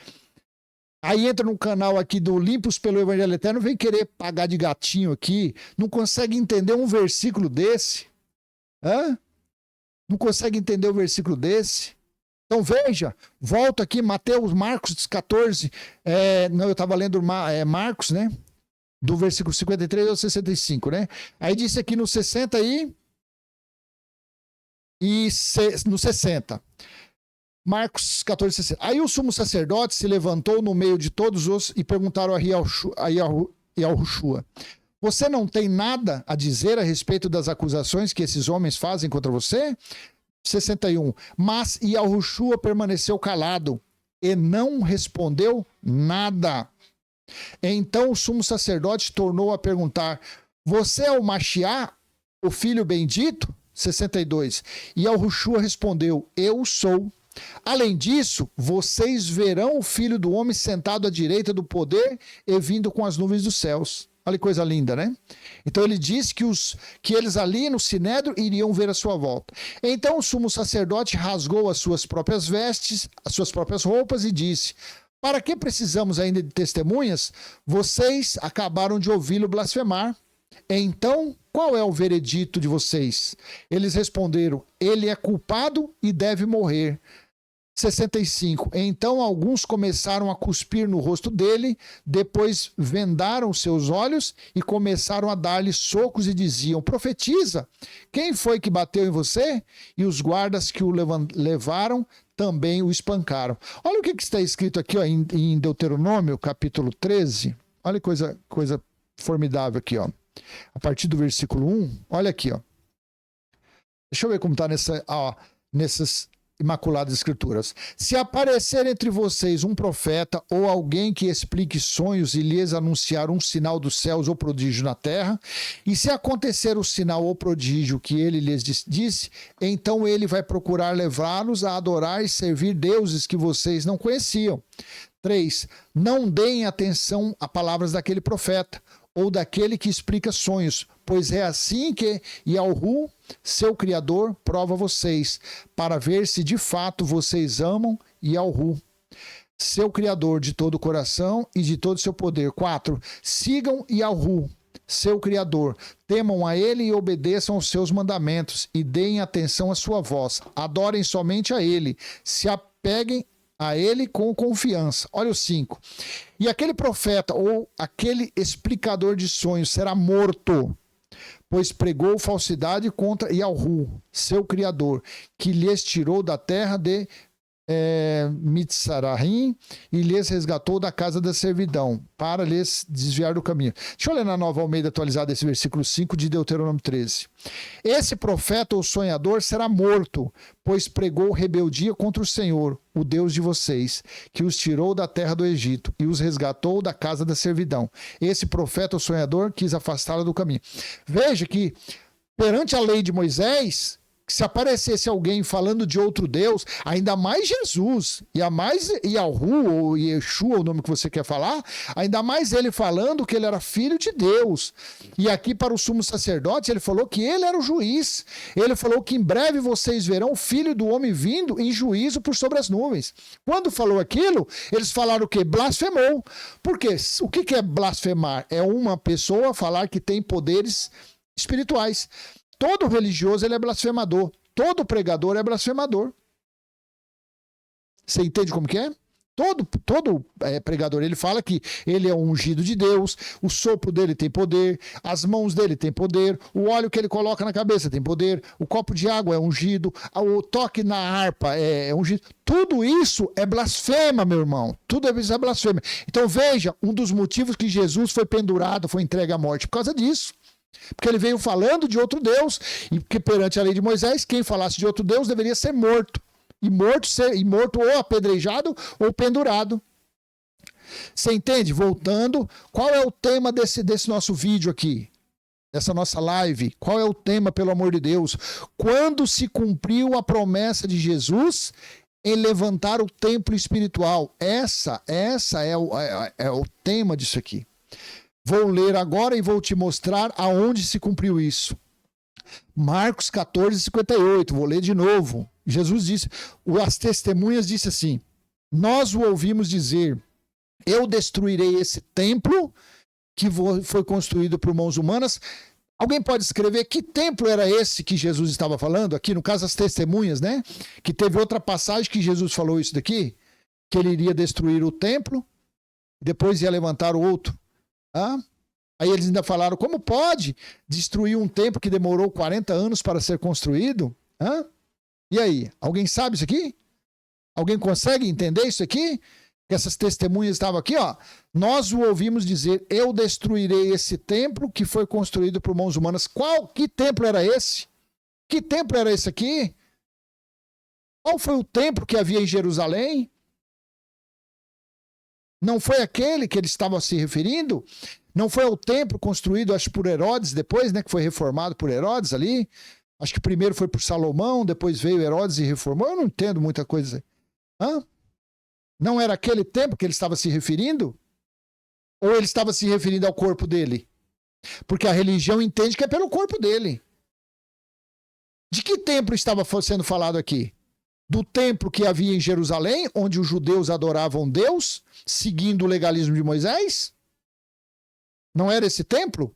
Aí entra no canal aqui do Limpos pelo Evangelho Eterno, vem querer pagar de gatinho aqui, não consegue entender um versículo desse. Não consegue entender o versículo desse. Então veja, volto aqui, Marcos 14, eu estava lendo Marcos, né? Do versículo 53 ao 65, né? Aí disse aqui no 60 no 60. Marcos 14, 60. Aí o sumo sacerdote se levantou no meio de todos os e perguntaram a Yahushua, você não tem nada a dizer a respeito das acusações que esses homens fazem contra você? 61. Mas Yahushua permaneceu calado. e não respondeu nada. Então o sumo sacerdote tornou a perguntar: você é o Mashiach, o filho bendito? 62. E Yahushua respondeu: eu sou. Além disso, vocês verão o Filho do Homem sentado à direita do poder e vindo com as nuvens dos céus. Olha que coisa linda, né? Então ele disse que eles ali no Sinédrio iriam ver a sua volta. Então o sumo sacerdote rasgou as suas próprias vestes, as suas próprias roupas e disse: para que precisamos ainda de testemunhas? Vocês acabaram de ouvi-lo blasfemar. Então, qual é o veredito de vocês? Eles responderam: ele é culpado e deve morrer. 65. Então alguns começaram a cuspir no rosto dele, depois vendaram seus olhos e começaram a dar-lhe socos e diziam: profetiza, quem foi que bateu em você? E os guardas que o levaram também o espancaram. Olha o que está escrito aqui, ó, em Deuteronômio, capítulo 13. Olha que coisa formidável aqui, ó. A partir do versículo 1, olha aqui, ó. Deixa eu ver como está nessas Imaculadas Escrituras. Se aparecer entre vocês um profeta ou alguém que explique sonhos e lhes anunciar um sinal dos céus ou prodígio na terra, e se acontecer o sinal ou prodígio que ele lhes disse, então ele vai procurar levá-los a adorar e servir deuses que vocês não conheciam. 3. Não deem atenção a palavras daquele profeta ou daquele que explica sonhos, pois é assim que Yahu, seu Criador, prova vocês, para ver se de fato vocês amam Yahu, seu Criador, de todo o coração e de todo o seu poder. 4. Sigam Yahu, seu Criador, temam a ele e obedeçam aos seus mandamentos, e deem atenção à sua voz, adorem somente a ele, se apeguem a ele com confiança. Olha o 5. E aquele profeta ou aquele explicador de sonhos será morto, pois pregou falsidade contra Yahu, seu Criador, que lhes tirou da terra de Mitzrayim e lhes resgatou da casa da servidão, para lhes desviar do caminho. Deixa eu ler na Nova Almeida atualizada esse versículo 5 de Deuteronômio 13. Esse profeta ou sonhador será morto, pois pregou rebeldia contra o Senhor, o Deus de vocês, que os tirou da terra do Egito e os resgatou da casa da servidão. Esse profeta ou sonhador quis afastá-lo do caminho. Veja que, perante a lei de Moisés, se aparecesse alguém falando de outro Deus, ainda mais Jesus, e a mais Yahu ou Yeshua, o nome que você quer falar, ainda mais ele falando que ele era filho de Deus. E aqui para o sumo sacerdote, ele falou que ele era o juiz. Ele falou que em breve vocês verão o filho do homem vindo em juízo por sobre as nuvens. Quando falou aquilo, eles falaram o quê? Blasfemou. Por quê? O que é blasfemar? É uma pessoa falar que tem poderes espirituais. Todo religioso ele é blasfemador. Todo pregador é blasfemador. Você entende como que é? Todo pregador, ele fala que ele é um ungido de Deus, o sopro dele tem poder, as mãos dele tem poder, o óleo que ele coloca na cabeça tem poder, o copo de água é ungido, o toque na harpa é ungido. Tudo isso é blasfema, meu irmão. Tudo isso é blasfema. Então veja, um dos motivos que Jesus foi pendurado, foi entregue à morte, por causa disso. Porque ele veio falando de outro Deus, e que perante a lei de Moisés, quem falasse de outro Deus deveria ser morto. E morto ou apedrejado ou pendurado. Você entende? Voltando, qual é o tema desse nosso vídeo aqui? Dessa nossa live? Qual é o tema, pelo amor de Deus? Quando se cumpriu a promessa de Jesus em levantar o templo espiritual? Essa é o tema disso aqui. Vou ler agora e vou te mostrar aonde se cumpriu isso. Marcos 14, 58. Vou ler de novo. Jesus disse, as testemunhas disse assim: nós o ouvimos dizer, eu destruirei esse templo que foi construído por mãos humanas. Alguém pode escrever que templo era esse que Jesus estava falando? Aqui, no caso, as testemunhas, né? Que teve outra passagem que Jesus falou isso daqui, que ele iria destruir o templo, depois ia levantar o outro. Aí eles ainda falaram, como pode destruir um templo que demorou 40 anos para ser construído? E aí, alguém sabe isso aqui? Alguém consegue entender isso aqui? Que essas testemunhas estavam aqui, ó. Nós o ouvimos dizer, eu destruirei esse templo que foi construído por mãos humanas. Que templo era esse? Que templo era esse aqui? Qual foi o templo que havia em Jerusalém? Não foi aquele que ele estava se referindo? Não foi o templo construído, acho, por Herodes depois, né? Que foi reformado por Herodes ali. Acho que primeiro foi por Salomão, depois veio Herodes e reformou. Eu não entendo muita coisa. Hã? Não era aquele templo que ele estava se referindo? Ou ele estava se referindo ao corpo dele? Porque a religião entende que é pelo corpo dele. De que templo estava sendo falado aqui? Do templo que havia em Jerusalém, onde os judeus adoravam Deus, seguindo o legalismo de Moisés? Não era esse templo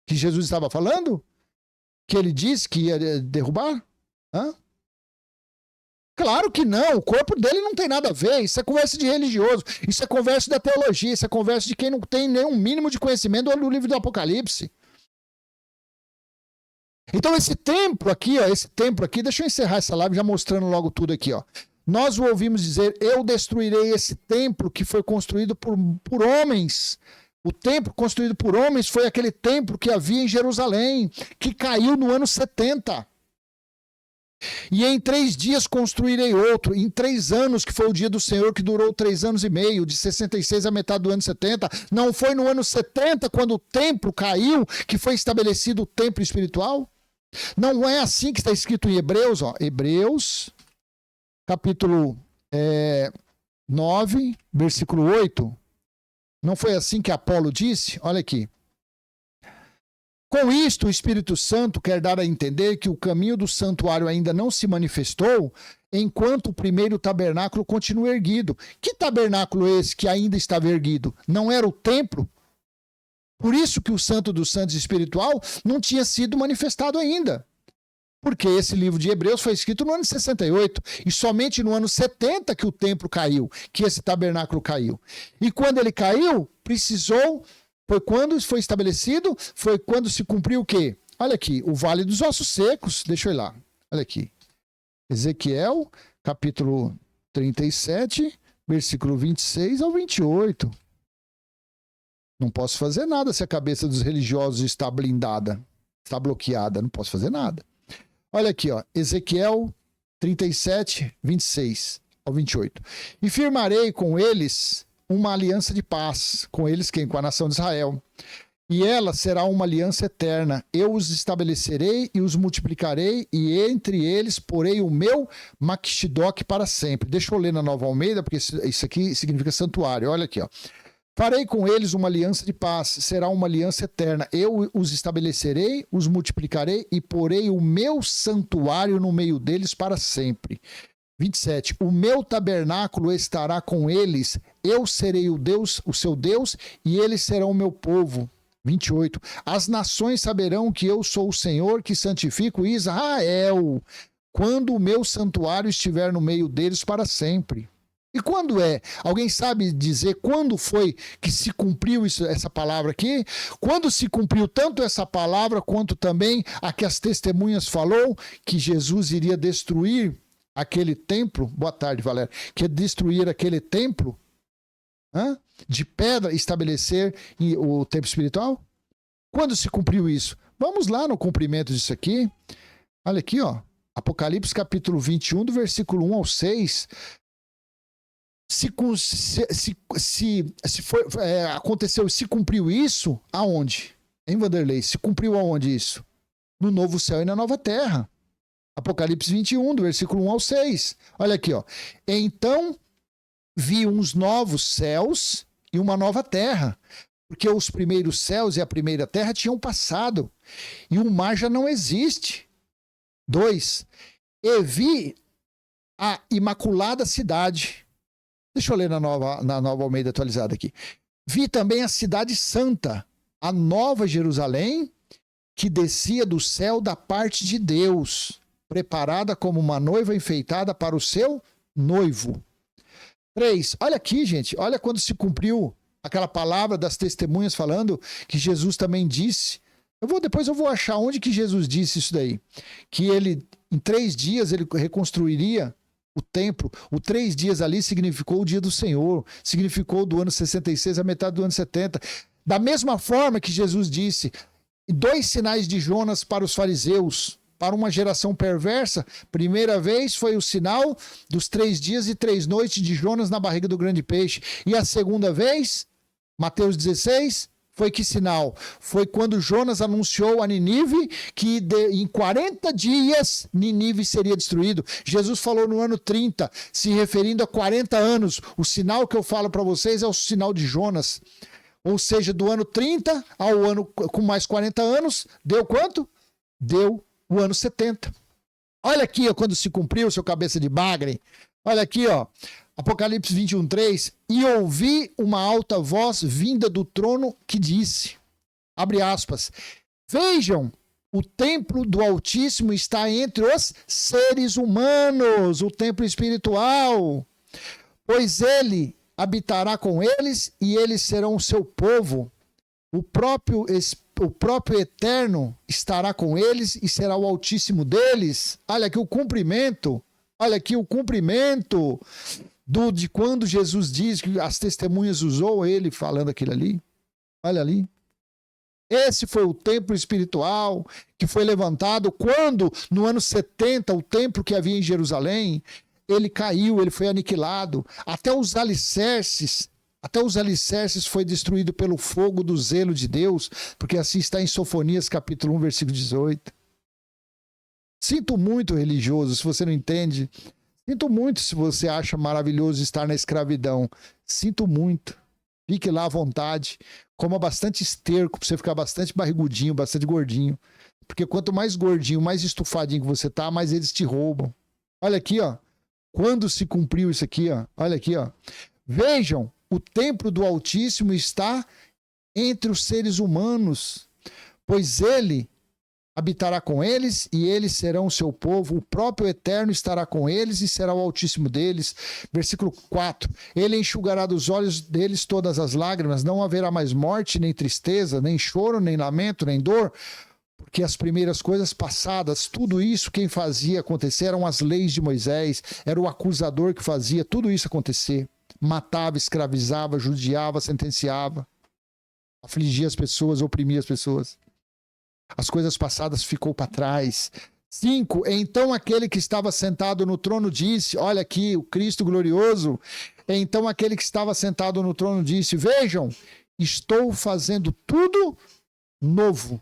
que Jesus estava falando? Que ele disse que ia derrubar? Hã? Claro que não, o corpo dele não tem nada a ver, isso é conversa de religioso, isso é conversa da teologia, isso é conversa de quem não tem nenhum mínimo de conhecimento do livro do Apocalipse. Então esse templo aqui, deixa eu encerrar essa live já mostrando logo tudo aqui, ó. Nós o ouvimos dizer, eu destruirei esse templo que foi construído por homens. O templo construído por homens foi aquele templo que havia em Jerusalém, que caiu no ano 70. E em 3 dias construirei outro, em 3 anos, que foi o dia do Senhor, que durou 3 anos e meio, de 66 a metade do ano 70. Não foi no ano 70, quando o templo caiu, que foi estabelecido o templo espiritual? Não é assim que está escrito em Hebreus, ó. Hebreus, capítulo 9, versículo 8. Não foi assim que Apolo disse? Olha aqui. Com isto, o Espírito Santo quer dar a entender que o caminho do santuário ainda não se manifestou, enquanto o primeiro tabernáculo continua erguido. Que tabernáculo é esse que ainda estava erguido? Não era o templo? Por isso que o Santo dos Santos espiritual não tinha sido manifestado ainda. Porque esse livro de Hebreus foi escrito no ano 68, e somente no ano 70 que o templo caiu, que esse tabernáculo caiu. E quando ele caiu, foi quando foi estabelecido, foi quando se cumpriu o quê? Olha aqui, o Vale dos Ossos Secos, deixa eu ir lá, olha aqui. Ezequiel, capítulo 37, versículo 26 ao 28. Não posso fazer nada se a cabeça dos religiosos está blindada, está bloqueada, não posso fazer nada. Olha aqui, ó, Ezequiel 37, 26 ao 28. E firmarei com eles uma aliança de paz, com eles quem? Com a nação de Israel. E ela será uma aliança eterna. Eu os estabelecerei e os multiplicarei, e entre eles porei o meu Maquixidoque para sempre. Deixa eu ler na Nova Almeida, porque isso aqui significa santuário. Olha aqui, ó. Farei com eles uma aliança de paz, será uma aliança eterna. Eu os estabelecerei, os multiplicarei e porei o meu santuário no meio deles para sempre. 27. O meu tabernáculo estará com eles, eu serei o Deus, o seu Deus, e eles serão o meu povo. 28. As nações saberão que eu sou o Senhor, que santifico Israel, quando o meu santuário estiver no meio deles para sempre. E quando é? Alguém sabe dizer quando foi que se cumpriu essa palavra aqui? Quando se cumpriu tanto essa palavra, quanto também a que as testemunhas falou, que Jesus iria destruir aquele templo? Boa tarde, Valéria. Que ia destruir aquele templo de pedra, estabelecer o templo espiritual? Quando se cumpriu isso? Vamos lá no cumprimento disso aqui. Olha aqui, ó. Apocalipse capítulo 21, do versículo 1 ao 6. Aconteceu, se cumpriu isso, aonde? Hein, Vanderlei? Se cumpriu aonde isso? No novo céu e na nova terra. Apocalipse 21, do versículo 1 ao 6. Olha aqui, ó. Então vi uns novos céus e uma nova terra, porque os primeiros céus e a primeira terra tinham passado, e o mar já não existe. 2. E vi a imaculada cidade. Deixa eu ler na nova Almeida atualizada aqui. Vi também a cidade santa, a nova Jerusalém, que descia do céu da parte de Deus, preparada como uma noiva enfeitada para o seu noivo. 3. Olha aqui, gente. Olha quando se cumpriu aquela palavra das testemunhas falando que Jesus também disse. Depois eu vou achar onde que Jesus disse isso daí. Que ele, em 3 dias, ele reconstruiria o templo. O 3 dias ali significou o dia do Senhor. Significou do ano 66 a metade do ano 70. Da mesma forma que Jesus disse, 2 sinais de Jonas para os fariseus. para uma geração perversa. Primeira vez foi o sinal dos 3 dias e 3 noites de Jonas na barriga do grande peixe. E a segunda vez, Mateus 16, foi que sinal? Foi quando Jonas anunciou a Nínive que em 40 dias Nínive seria destruído. Jesus falou no ano 30, se referindo a 40 anos. O sinal que eu falo para vocês é o sinal de Jonas. Ou seja, do ano 30 ao ano com mais 40 anos, deu quanto? Deu o ano 70. Olha aqui, ó, quando se cumpriu, seu cabeça de bagre. Olha aqui, ó. Apocalipse 21:3, e ouvi uma alta voz vinda do trono que disse, abre aspas, vejam, o templo do Altíssimo está entre os seres humanos, o templo espiritual, pois ele habitará com eles e eles serão o seu povo. O próprio Eterno estará com eles e será o Altíssimo deles. Olha aqui o cumprimento. Olha aqui o cumprimento de quando Jesus diz que as testemunhas usou ele falando aquilo ali. Olha ali. Esse foi o templo espiritual que foi levantado quando, no ano 70, o templo que havia em Jerusalém, ele caiu, ele foi aniquilado. Até os alicerces foi destruído pelo fogo do zelo de Deus, porque assim está em Sofonias capítulo 1, versículo 18. Sinto muito, religioso, se você não entende. Sinto muito se você acha maravilhoso estar na escravidão. Sinto muito. Fique lá à vontade. Coma bastante esterco para você ficar bastante barrigudinho, bastante gordinho. Porque quanto mais gordinho, mais estufadinho que você tá, mais eles te roubam. Olha aqui, ó. Quando se cumpriu isso aqui, ó. Olha aqui, ó. Vejam, o templo do Altíssimo está entre os seres humanos, pois ele habitará com eles e eles serão o seu povo, o próprio Eterno estará com eles e será o Altíssimo deles. Versículo 4, ele enxugará dos olhos deles todas as lágrimas, não haverá mais morte, nem tristeza, nem choro, nem lamento, nem dor, porque as primeiras coisas passadas, tudo isso quem fazia acontecer eram as leis de Moisés, era o acusador que fazia tudo isso acontecer, matava, escravizava, judiava, sentenciava, afligia as pessoas, oprimia as pessoas. As coisas passadas ficou para trás. 5. Então aquele que estava sentado no trono disse, olha aqui, o Cristo glorioso. Então aquele que estava sentado no trono disse, vejam, estou fazendo tudo novo.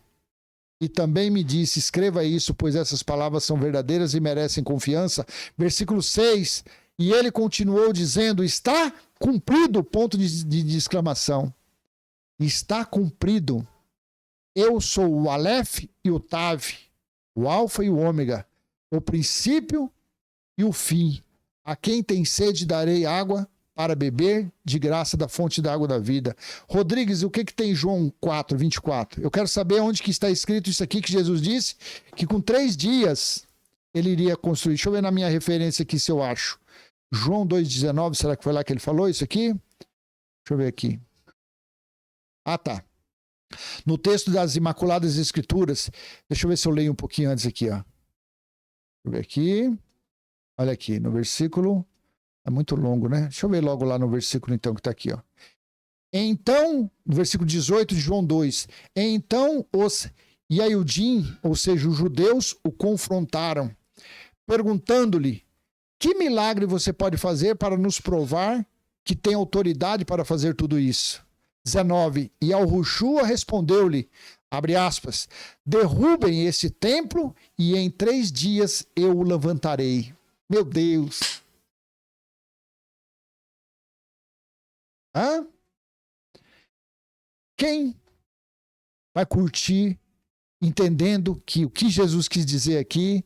E também me disse, escreva isso, pois essas palavras são verdadeiras e merecem confiança. Versículo 6. E ele continuou dizendo, está cumprido, ponto de exclamação. Está cumprido. Eu sou o Aleph e o Tav, o Alfa e o Ômega, o princípio e o fim. A quem tem sede darei água para beber de graça da fonte da água da vida. Rodrigues, o que tem em João 4, 24? Eu quero saber onde que está escrito isso aqui que Jesus disse, que com 3 dias ele iria construir. Deixa eu ver na minha referência aqui se eu acho. João 2,19, será que foi lá que ele falou isso aqui? Deixa eu ver aqui. Ah, tá. No texto das Imaculadas Escrituras, deixa eu ver se eu leio um pouquinho antes aqui, ó. Deixa eu ver aqui. Olha aqui, no versículo. É muito longo, né? Deixa eu ver logo lá no versículo, então, que está aqui, ó. Então, no versículo 18 de João 2. Então os Yaiudim, ou seja, os judeus, o confrontaram, perguntando-lhe: que milagre você pode fazer para nos provar que tem autoridade para fazer tudo isso? 19. E Al-Rushua respondeu-lhe, abre aspas, derrubem esse templo e em 3 dias eu o levantarei. Meu Deus. Hã? Quem vai curtir entendendo que o que Jesus quis dizer aqui,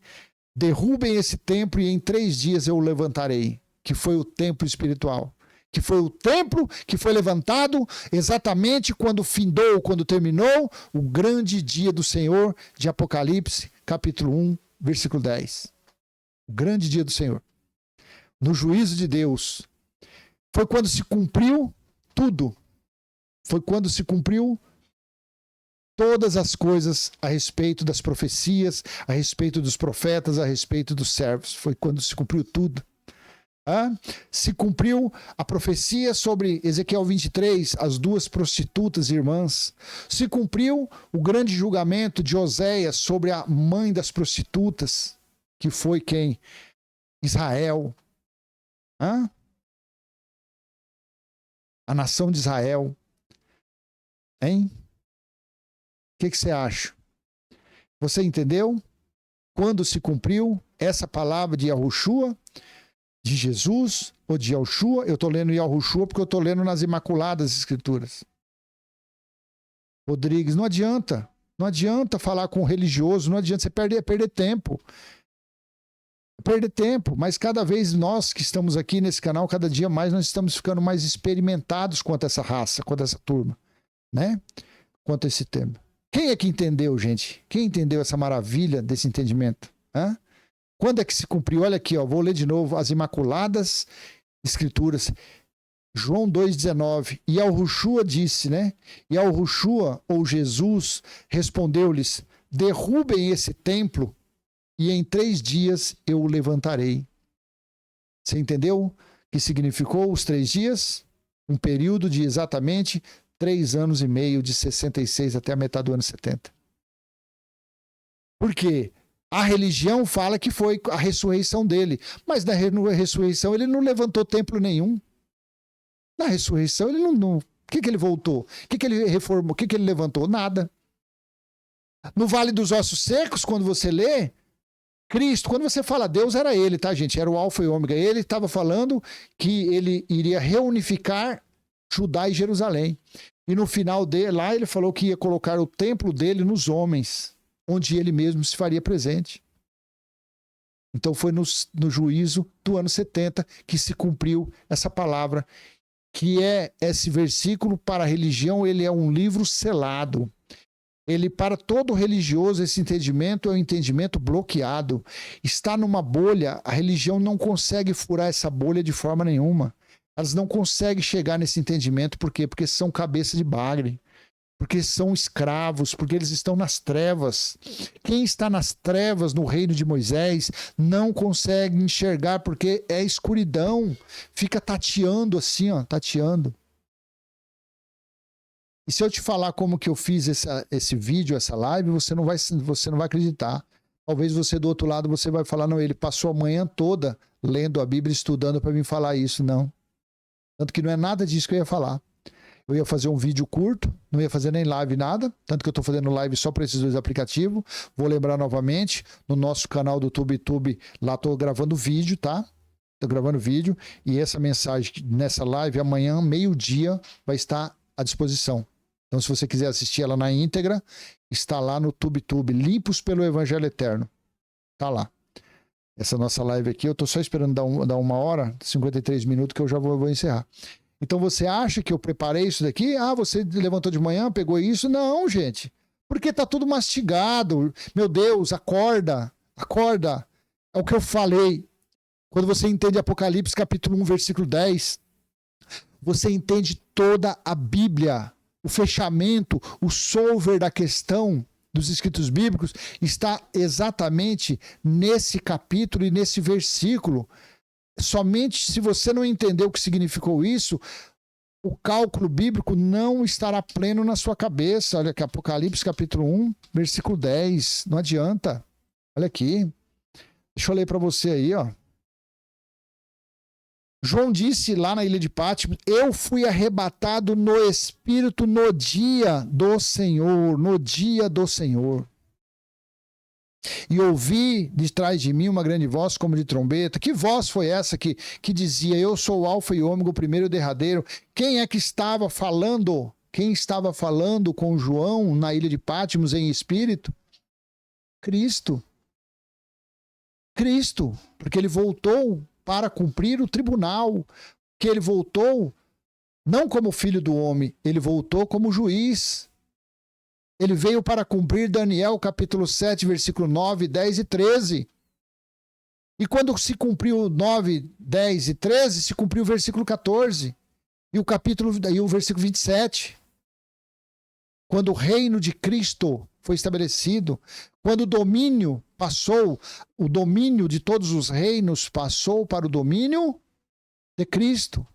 derrubem esse templo e em 3 dias eu o levantarei, que foi o templo espiritual. Que foi o templo que foi levantado exatamente quando findou, quando terminou o grande dia do Senhor de Apocalipse, capítulo 1, versículo 10. O grande dia do Senhor. No juízo de Deus. Foi quando se cumpriu tudo. Foi quando se cumpriu todas as coisas a respeito das profecias, a respeito dos profetas, a respeito dos servos. Foi quando se cumpriu tudo. Se cumpriu a profecia sobre Ezequiel 23, as duas prostitutas irmãs. Se cumpriu o grande julgamento de Oséias sobre a mãe das prostitutas, que foi quem? Israel. A nação de Israel. Hein? O que você acha? Você entendeu? Quando se cumpriu essa palavra de Yahushua, de Jesus ou de Yahushua? Eu estou lendo Yahushua porque eu estou lendo nas Imaculadas Escrituras. Rodrigues, não adianta. Não adianta falar com o religioso, não adianta, você perder tempo. Perder tempo, mas cada vez nós que estamos aqui nesse canal, cada dia mais nós estamos ficando mais experimentados quanto a essa raça, quanto a essa turma, né? Quanto a esse tema. Quem é que entendeu, gente? Quem entendeu essa maravilha desse entendimento? Quando é que se cumpriu? Olha aqui, ó, vou ler de novo as Imaculadas Escrituras. João 2,19. E Yahushua disse, né? E Yahushua, ou Jesus, respondeu-lhes: derrubem esse templo e em 3 dias eu o levantarei. Você entendeu o que significou os 3 dias? Um período de exatamente 3 anos e meio, de 66 até a metade do ano 70. Por quê? A religião fala que foi a ressurreição dele, mas na ressurreição ele não levantou templo nenhum. Na ressurreição ele não... O que ele voltou? O que ele reformou? O que ele levantou? Nada. No Vale dos Ossos Secos, quando você lê, Cristo, quando você fala Deus, era ele, tá, gente? Era o Alfa e Ômega. Ele estava falando que ele iria reunificar Judá e Jerusalém. E no final dele, lá ele falou que ia colocar o templo dele nos homens, onde ele mesmo se faria presente. Então foi no juízo do ano 70 que se cumpriu essa palavra, que é esse versículo. Para a religião, ele é um livro selado. Ele, para todo religioso, esse entendimento é um entendimento bloqueado. Está numa bolha, a religião não consegue furar essa bolha de forma nenhuma. Elas não conseguem chegar nesse entendimento. Por quê? Porque são cabeça de bagre. Porque são escravos, porque eles estão nas trevas. Quem está nas trevas no reino de Moisés não consegue enxergar, porque é escuridão. Fica tateando assim, ó, tateando. E se eu te falar como que eu fiz esse vídeo, essa live, você não vai acreditar. Talvez você do outro lado você vai falar, não, ele passou a manhã toda lendo a Bíblia, estudando para mim falar isso. Não. Tanto que não é nada disso que eu ia falar. Eu ia fazer um vídeo curto, não ia fazer nem live, nada. Tanto que eu estou fazendo live só para esses 2 aplicativos. Vou lembrar novamente, no nosso canal do YouTube, lá estou gravando vídeo, tá? Estou gravando vídeo. E essa mensagem nessa live, amanhã, meio-dia, vai estar à disposição. Então, se você quiser assistir ela na íntegra, está lá no TubeTube, Limpos pelo Evangelho Eterno. Está lá. Essa nossa live aqui, eu estou só esperando dar 1 hora, 53 minutos, que eu já vou encerrar. Então, você acha que eu preparei isso daqui? Ah, você levantou de manhã, pegou isso? Não, gente. Porque está tudo mastigado. Meu Deus, acorda. Acorda. É o que eu falei. Quando você entende Apocalipse, capítulo 1, versículo 10, você entende toda a Bíblia. O fechamento, o solver da questão dos escritos bíblicos está exatamente nesse capítulo e nesse versículo. Somente se você não entender o que significou isso, o cálculo bíblico não estará pleno na sua cabeça. Olha aqui, Apocalipse capítulo 1, versículo 10. Não adianta. Olha aqui. Deixa eu ler para você aí, ó. João disse lá na ilha de Patmos: eu fui arrebatado no Espírito no dia do Senhor, no dia do Senhor. E ouvi de trás de mim uma grande voz como de trombeta. Que voz foi essa que dizia: eu sou o Alfa e Ômega, o primeiro e o derradeiro? Quem é que estava falando? Quem estava falando com João na ilha de Patmos em espírito? Cristo. Cristo, porque ele voltou para cumprir o tribunal, que ele voltou não como filho do homem, ele voltou como juiz. Ele veio para cumprir Daniel capítulo 7, versículo 9, 10 e 13. E quando se cumpriu 9, 10 e 13, se cumpriu o versículo 14 e o versículo 27. Quando o reino de Cristo foi estabelecido, quando o domínio passou, o domínio de todos os reinos passou para o domínio de Cristo.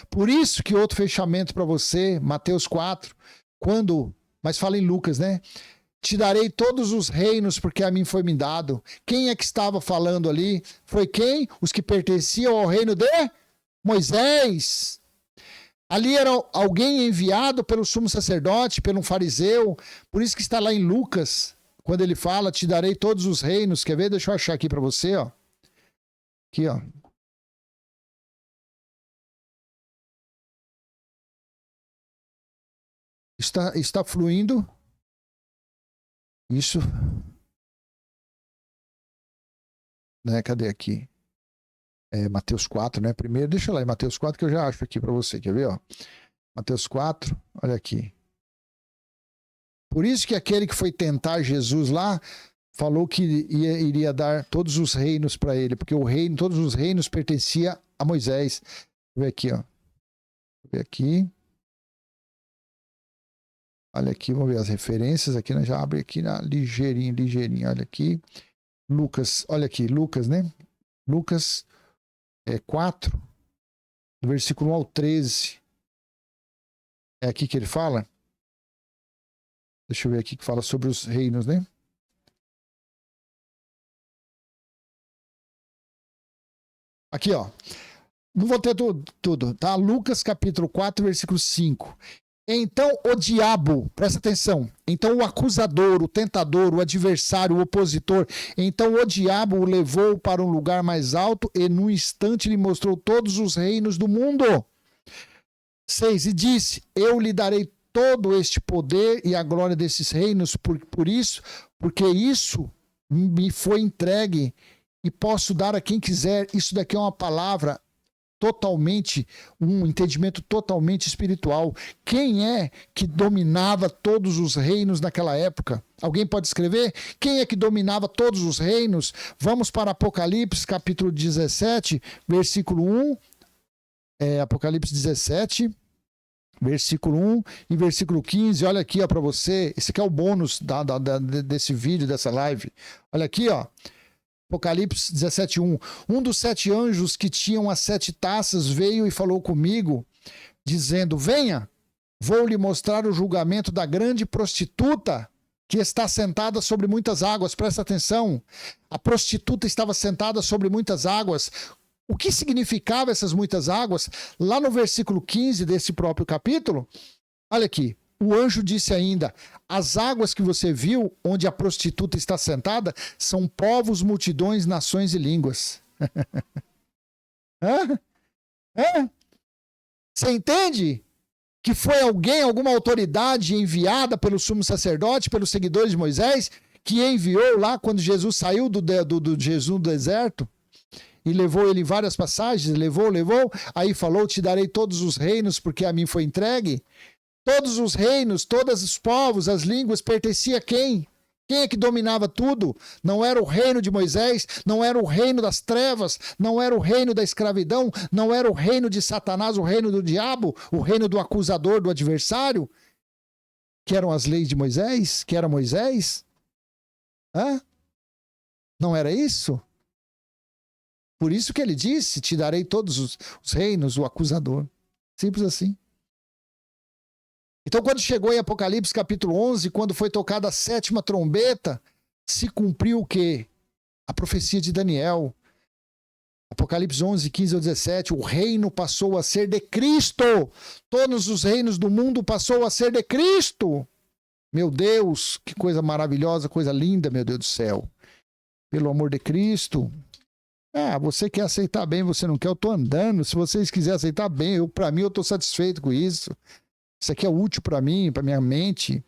Por isso que outro fechamento para você, Mateus 4, mas fala em Lucas, né? Te darei todos os reinos porque a mim foi me dado. Quem é que estava falando ali? Foi quem? Os que pertenciam ao reino de Moisés. Ali era alguém enviado pelo sumo sacerdote, pelo fariseu. Por isso que está lá em Lucas, quando ele fala, te darei todos os reinos. Quer ver? Deixa eu achar aqui para você, ó. Aqui, ó. Está fluindo. Isso. Né, cadê aqui? Mateus 4, né? Primeiro, deixa eu lá em Mateus 4 que eu já acho aqui para você. Quer ver, ó? Mateus 4, olha aqui. Por isso que aquele que foi tentar Jesus lá falou que iria dar todos os reinos para ele, porque todos os reinos pertenciam a Moisés. Deixa eu ver aqui, ó. Deixa eu ver aqui. Olha aqui, vamos ver as referências aqui, nós já abre aqui ligeirinho, olha aqui. Lucas, olha aqui, Lucas, né? Lucas 4, do versículo 1 ao 13. É aqui que ele fala? Deixa eu ver aqui que fala sobre os reinos, né? Aqui, ó. Não vou ter tudo, tá? Lucas capítulo 4, versículo 5. Então o diabo, presta atenção, então o acusador, o tentador, o adversário, o opositor, então o diabo o levou para um lugar mais alto e num instante lhe mostrou todos os reinos do mundo. 6. E disse, eu lhe darei todo este poder e a glória desses reinos, porque isso me foi entregue e posso dar a quem quiser. Isso daqui é uma palavra totalmente, um entendimento totalmente espiritual. Quem é que dominava todos os reinos naquela época? Alguém pode escrever? Quem é que dominava todos os reinos? Vamos para Apocalipse, capítulo 17, versículo 1. Apocalipse 17, versículo 1 e versículo 15. Olha aqui, ó, para você. Esse aqui é o bônus desse vídeo, dessa live. Olha aqui, ó. Apocalipse 17:1. Um dos 7 anjos que tinham as 7 taças veio e falou comigo, dizendo, venha, vou lhe mostrar o julgamento da grande prostituta que está sentada sobre muitas águas. Presta atenção, a prostituta estava sentada sobre muitas águas. O que significava essas muitas águas? Lá no versículo 15 desse próprio capítulo, olha aqui. O anjo disse ainda, as águas que você viu, onde a prostituta está sentada, são povos, multidões, nações e línguas. Você entende? Que foi alguma autoridade enviada pelo sumo sacerdote, pelos seguidores de Moisés, que enviou lá quando Jesus saiu do Jesus do deserto? E levou ele em várias passagens, levou, aí falou, te darei todos os reinos, porque a mim foi entregue. Todos os reinos, todos os povos, as línguas, pertencia a quem? Quem é que dominava tudo? Não era o reino de Moisés, não era o reino das trevas, não era o reino da escravidão, não era o reino de Satanás, o reino do diabo, o reino do acusador, do adversário, que eram as leis de Moisés, que era Moisés? Não era isso? Por isso que ele disse, te darei todos os reinos, o acusador. Simples assim. Então, quando chegou em Apocalipse capítulo 11, quando foi tocada a 7ª trombeta, se cumpriu o quê? A profecia de Daniel. Apocalipse 11, 15 ao 17, o reino passou a ser de Cristo. Todos os reinos do mundo passou a ser de Cristo. Meu Deus, que coisa maravilhosa, coisa linda, meu Deus do céu. Pelo amor de Cristo. Você quer aceitar bem, você não quer, eu estou andando. Se vocês quiserem aceitar bem, para mim eu estou satisfeito com isso. Isso aqui é útil para mim, para minha mente.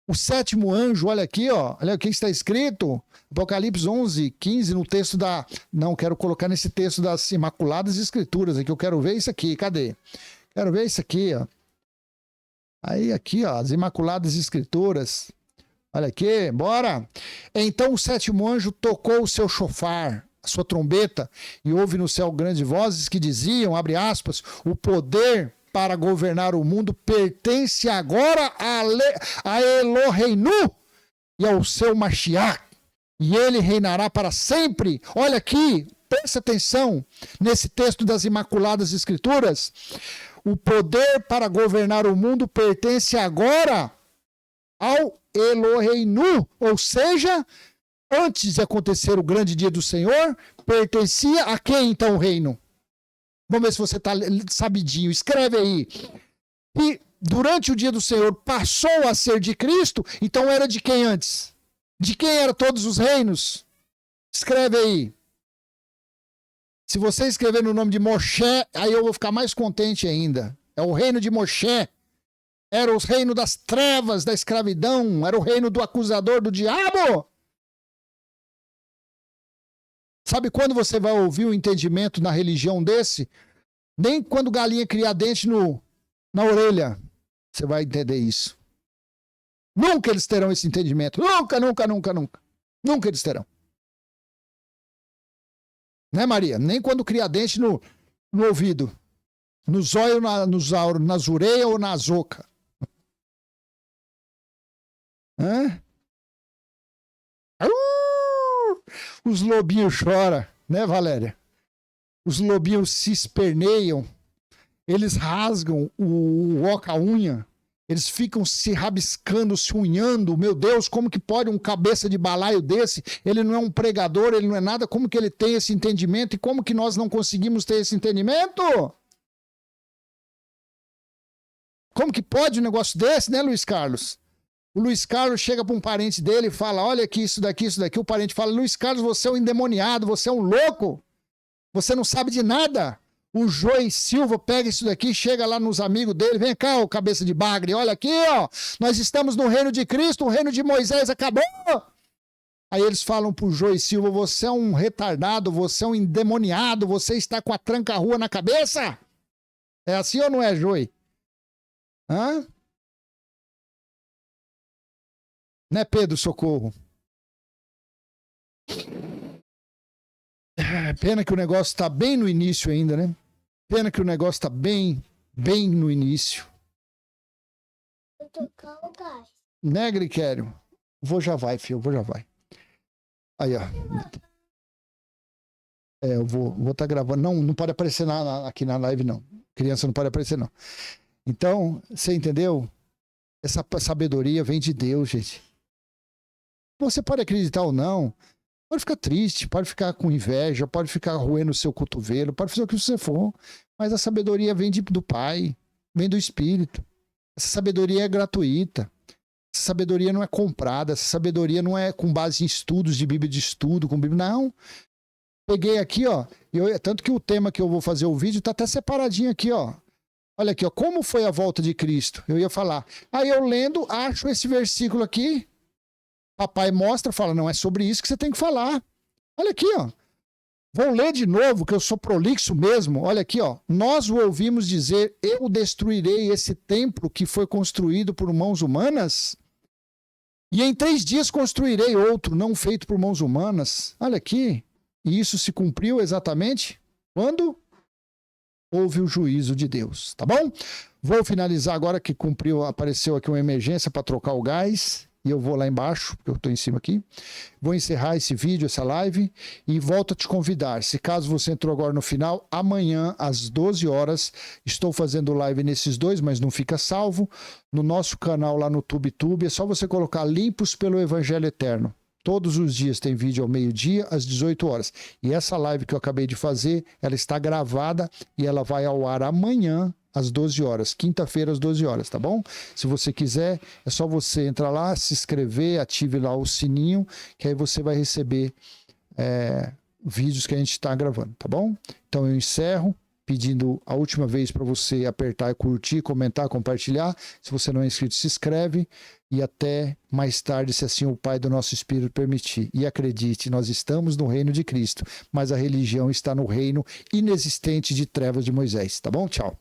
O 7º anjo, olha aqui, ó. Olha o que está escrito. Apocalipse 11, 15, no texto da... Não, quero colocar nesse texto das Imaculadas Escrituras aqui. Eu quero ver isso aqui. Cadê? Quero ver isso aqui, ó. Aí, aqui, ó. As Imaculadas Escrituras. Olha aqui, bora. Então o 7º anjo tocou o seu chofar, a sua trombeta, e houve no céu grandes vozes que diziam, abre aspas, o poder para governar o mundo pertence agora a Eloheinu e ao seu Mashiach, e ele reinará para sempre. Olha aqui, presta atenção nesse texto das Imaculadas Escrituras. O poder para governar o mundo pertence agora ao Eloheinu, ou seja, antes de acontecer o grande dia do Senhor, pertencia a quem então o reino? Vamos ver se você está sabidinho. Escreve aí. E durante o dia do Senhor passou a ser de Cristo, então era de quem antes? De quem eram todos os reinos? Escreve aí. Se você escrever no nome de Moshe, aí eu vou ficar mais contente ainda. É o reino de Moshe. Era o reino das trevas, da escravidão. Era o reino do acusador do diabo. Sabe quando você vai ouvir o entendimento na religião desse? Nem quando galinha cria dente na orelha. Você vai entender isso. Nunca eles terão esse entendimento. Nunca, nunca, nunca, nunca. Nunca eles terão. Né, Maria? Nem quando cria dente no ouvido. No zóio, nas orelhas ou na zoca. Hã? Os lobinhos choram, né, Valéria? Os lobinhos se esperneiam. Eles rasgam o oca-unha. Eles ficam se rabiscando, se unhando. Meu Deus, como que pode um cabeça de balaio desse? Ele não é um pregador, ele não é nada. Como que ele tem esse entendimento? E como que nós não conseguimos ter esse entendimento? Como que pode um negócio desse, né, Luiz Carlos? O Luiz Carlos chega para um parente dele e fala, olha aqui, isso daqui, isso daqui. O parente fala, Luiz Carlos, você é um endemoniado, você é um louco. Você não sabe de nada. O Joey Silva pega isso daqui, chega lá nos amigos dele, vem cá, ô cabeça de bagre, olha aqui, ó, nós estamos no reino de Cristo, o reino de Moisés acabou. Aí eles falam pro Joey Silva, você é um retardado, você é um endemoniado, você está com a tranca-rua na cabeça? É assim ou não é, Joey? Hã? Né, Pedro Socorro? Pena que o negócio está bem no início ainda, né? Pena que o negócio está bem no início. Vou tocar o gás. Né, Griquério? Vou já vai, filho, vou já vai. Aí, ó. Eu vou tá gravando. Não pode aparecer aqui na live, não. Criança não pode aparecer, não. Então, você entendeu? Essa sabedoria vem de Deus, gente. Você pode acreditar ou não. Pode ficar triste, pode ficar com inveja, pode ficar roendo o seu cotovelo, pode fazer o que você for. Mas a sabedoria vem do Pai, vem do Espírito. Essa sabedoria é gratuita. Essa sabedoria não é comprada. Essa sabedoria não é com base em estudos de Bíblia de estudo, com Bíblia. Não. Peguei aqui, ó. Tanto que o tema que eu vou fazer o vídeo tá até separadinho aqui, ó. Olha aqui, ó. Como foi a volta de Cristo? Eu ia falar. Aí eu lendo, acho esse versículo aqui. Papai mostra, fala, não, é sobre isso que você tem que falar. Olha aqui, ó. Vou ler de novo, que eu sou prolixo mesmo. Olha aqui, ó. Nós o ouvimos dizer, eu destruirei esse templo que foi construído por mãos humanas, e em 3 dias construirei outro, não feito por mãos humanas. Olha aqui. E isso se cumpriu exatamente quando houve o juízo de Deus, tá bom? Vou finalizar agora que apareceu aqui uma emergência para trocar o gás. E eu vou lá embaixo, porque eu estou em cima aqui. Vou encerrar esse vídeo, essa live, e volto a te convidar. Se caso você entrou agora no final, amanhã, às 12 horas, estou fazendo live nesses dois, mas não fica salvo. No nosso canal lá no TubeTube, é só você colocar Limpos pelo Evangelho Eterno. Todos os dias tem vídeo ao meio-dia, às 18 horas. E essa live que eu acabei de fazer, ela está gravada e ela vai ao ar amanhã, às 12 horas, quinta-feira às 12 horas, tá bom? Se você quiser, é só você entrar lá, se inscrever, ative lá o sininho, que aí você vai receber vídeos que a gente está gravando, tá bom? Então eu encerro pedindo a última vez para você apertar e curtir, comentar, compartilhar. Se você não é inscrito, se inscreve e até mais tarde, se assim o Pai do nosso Espírito permitir. E acredite, nós estamos no reino de Cristo, mas a religião está no reino inexistente de trevas de Moisés, tá bom? Tchau.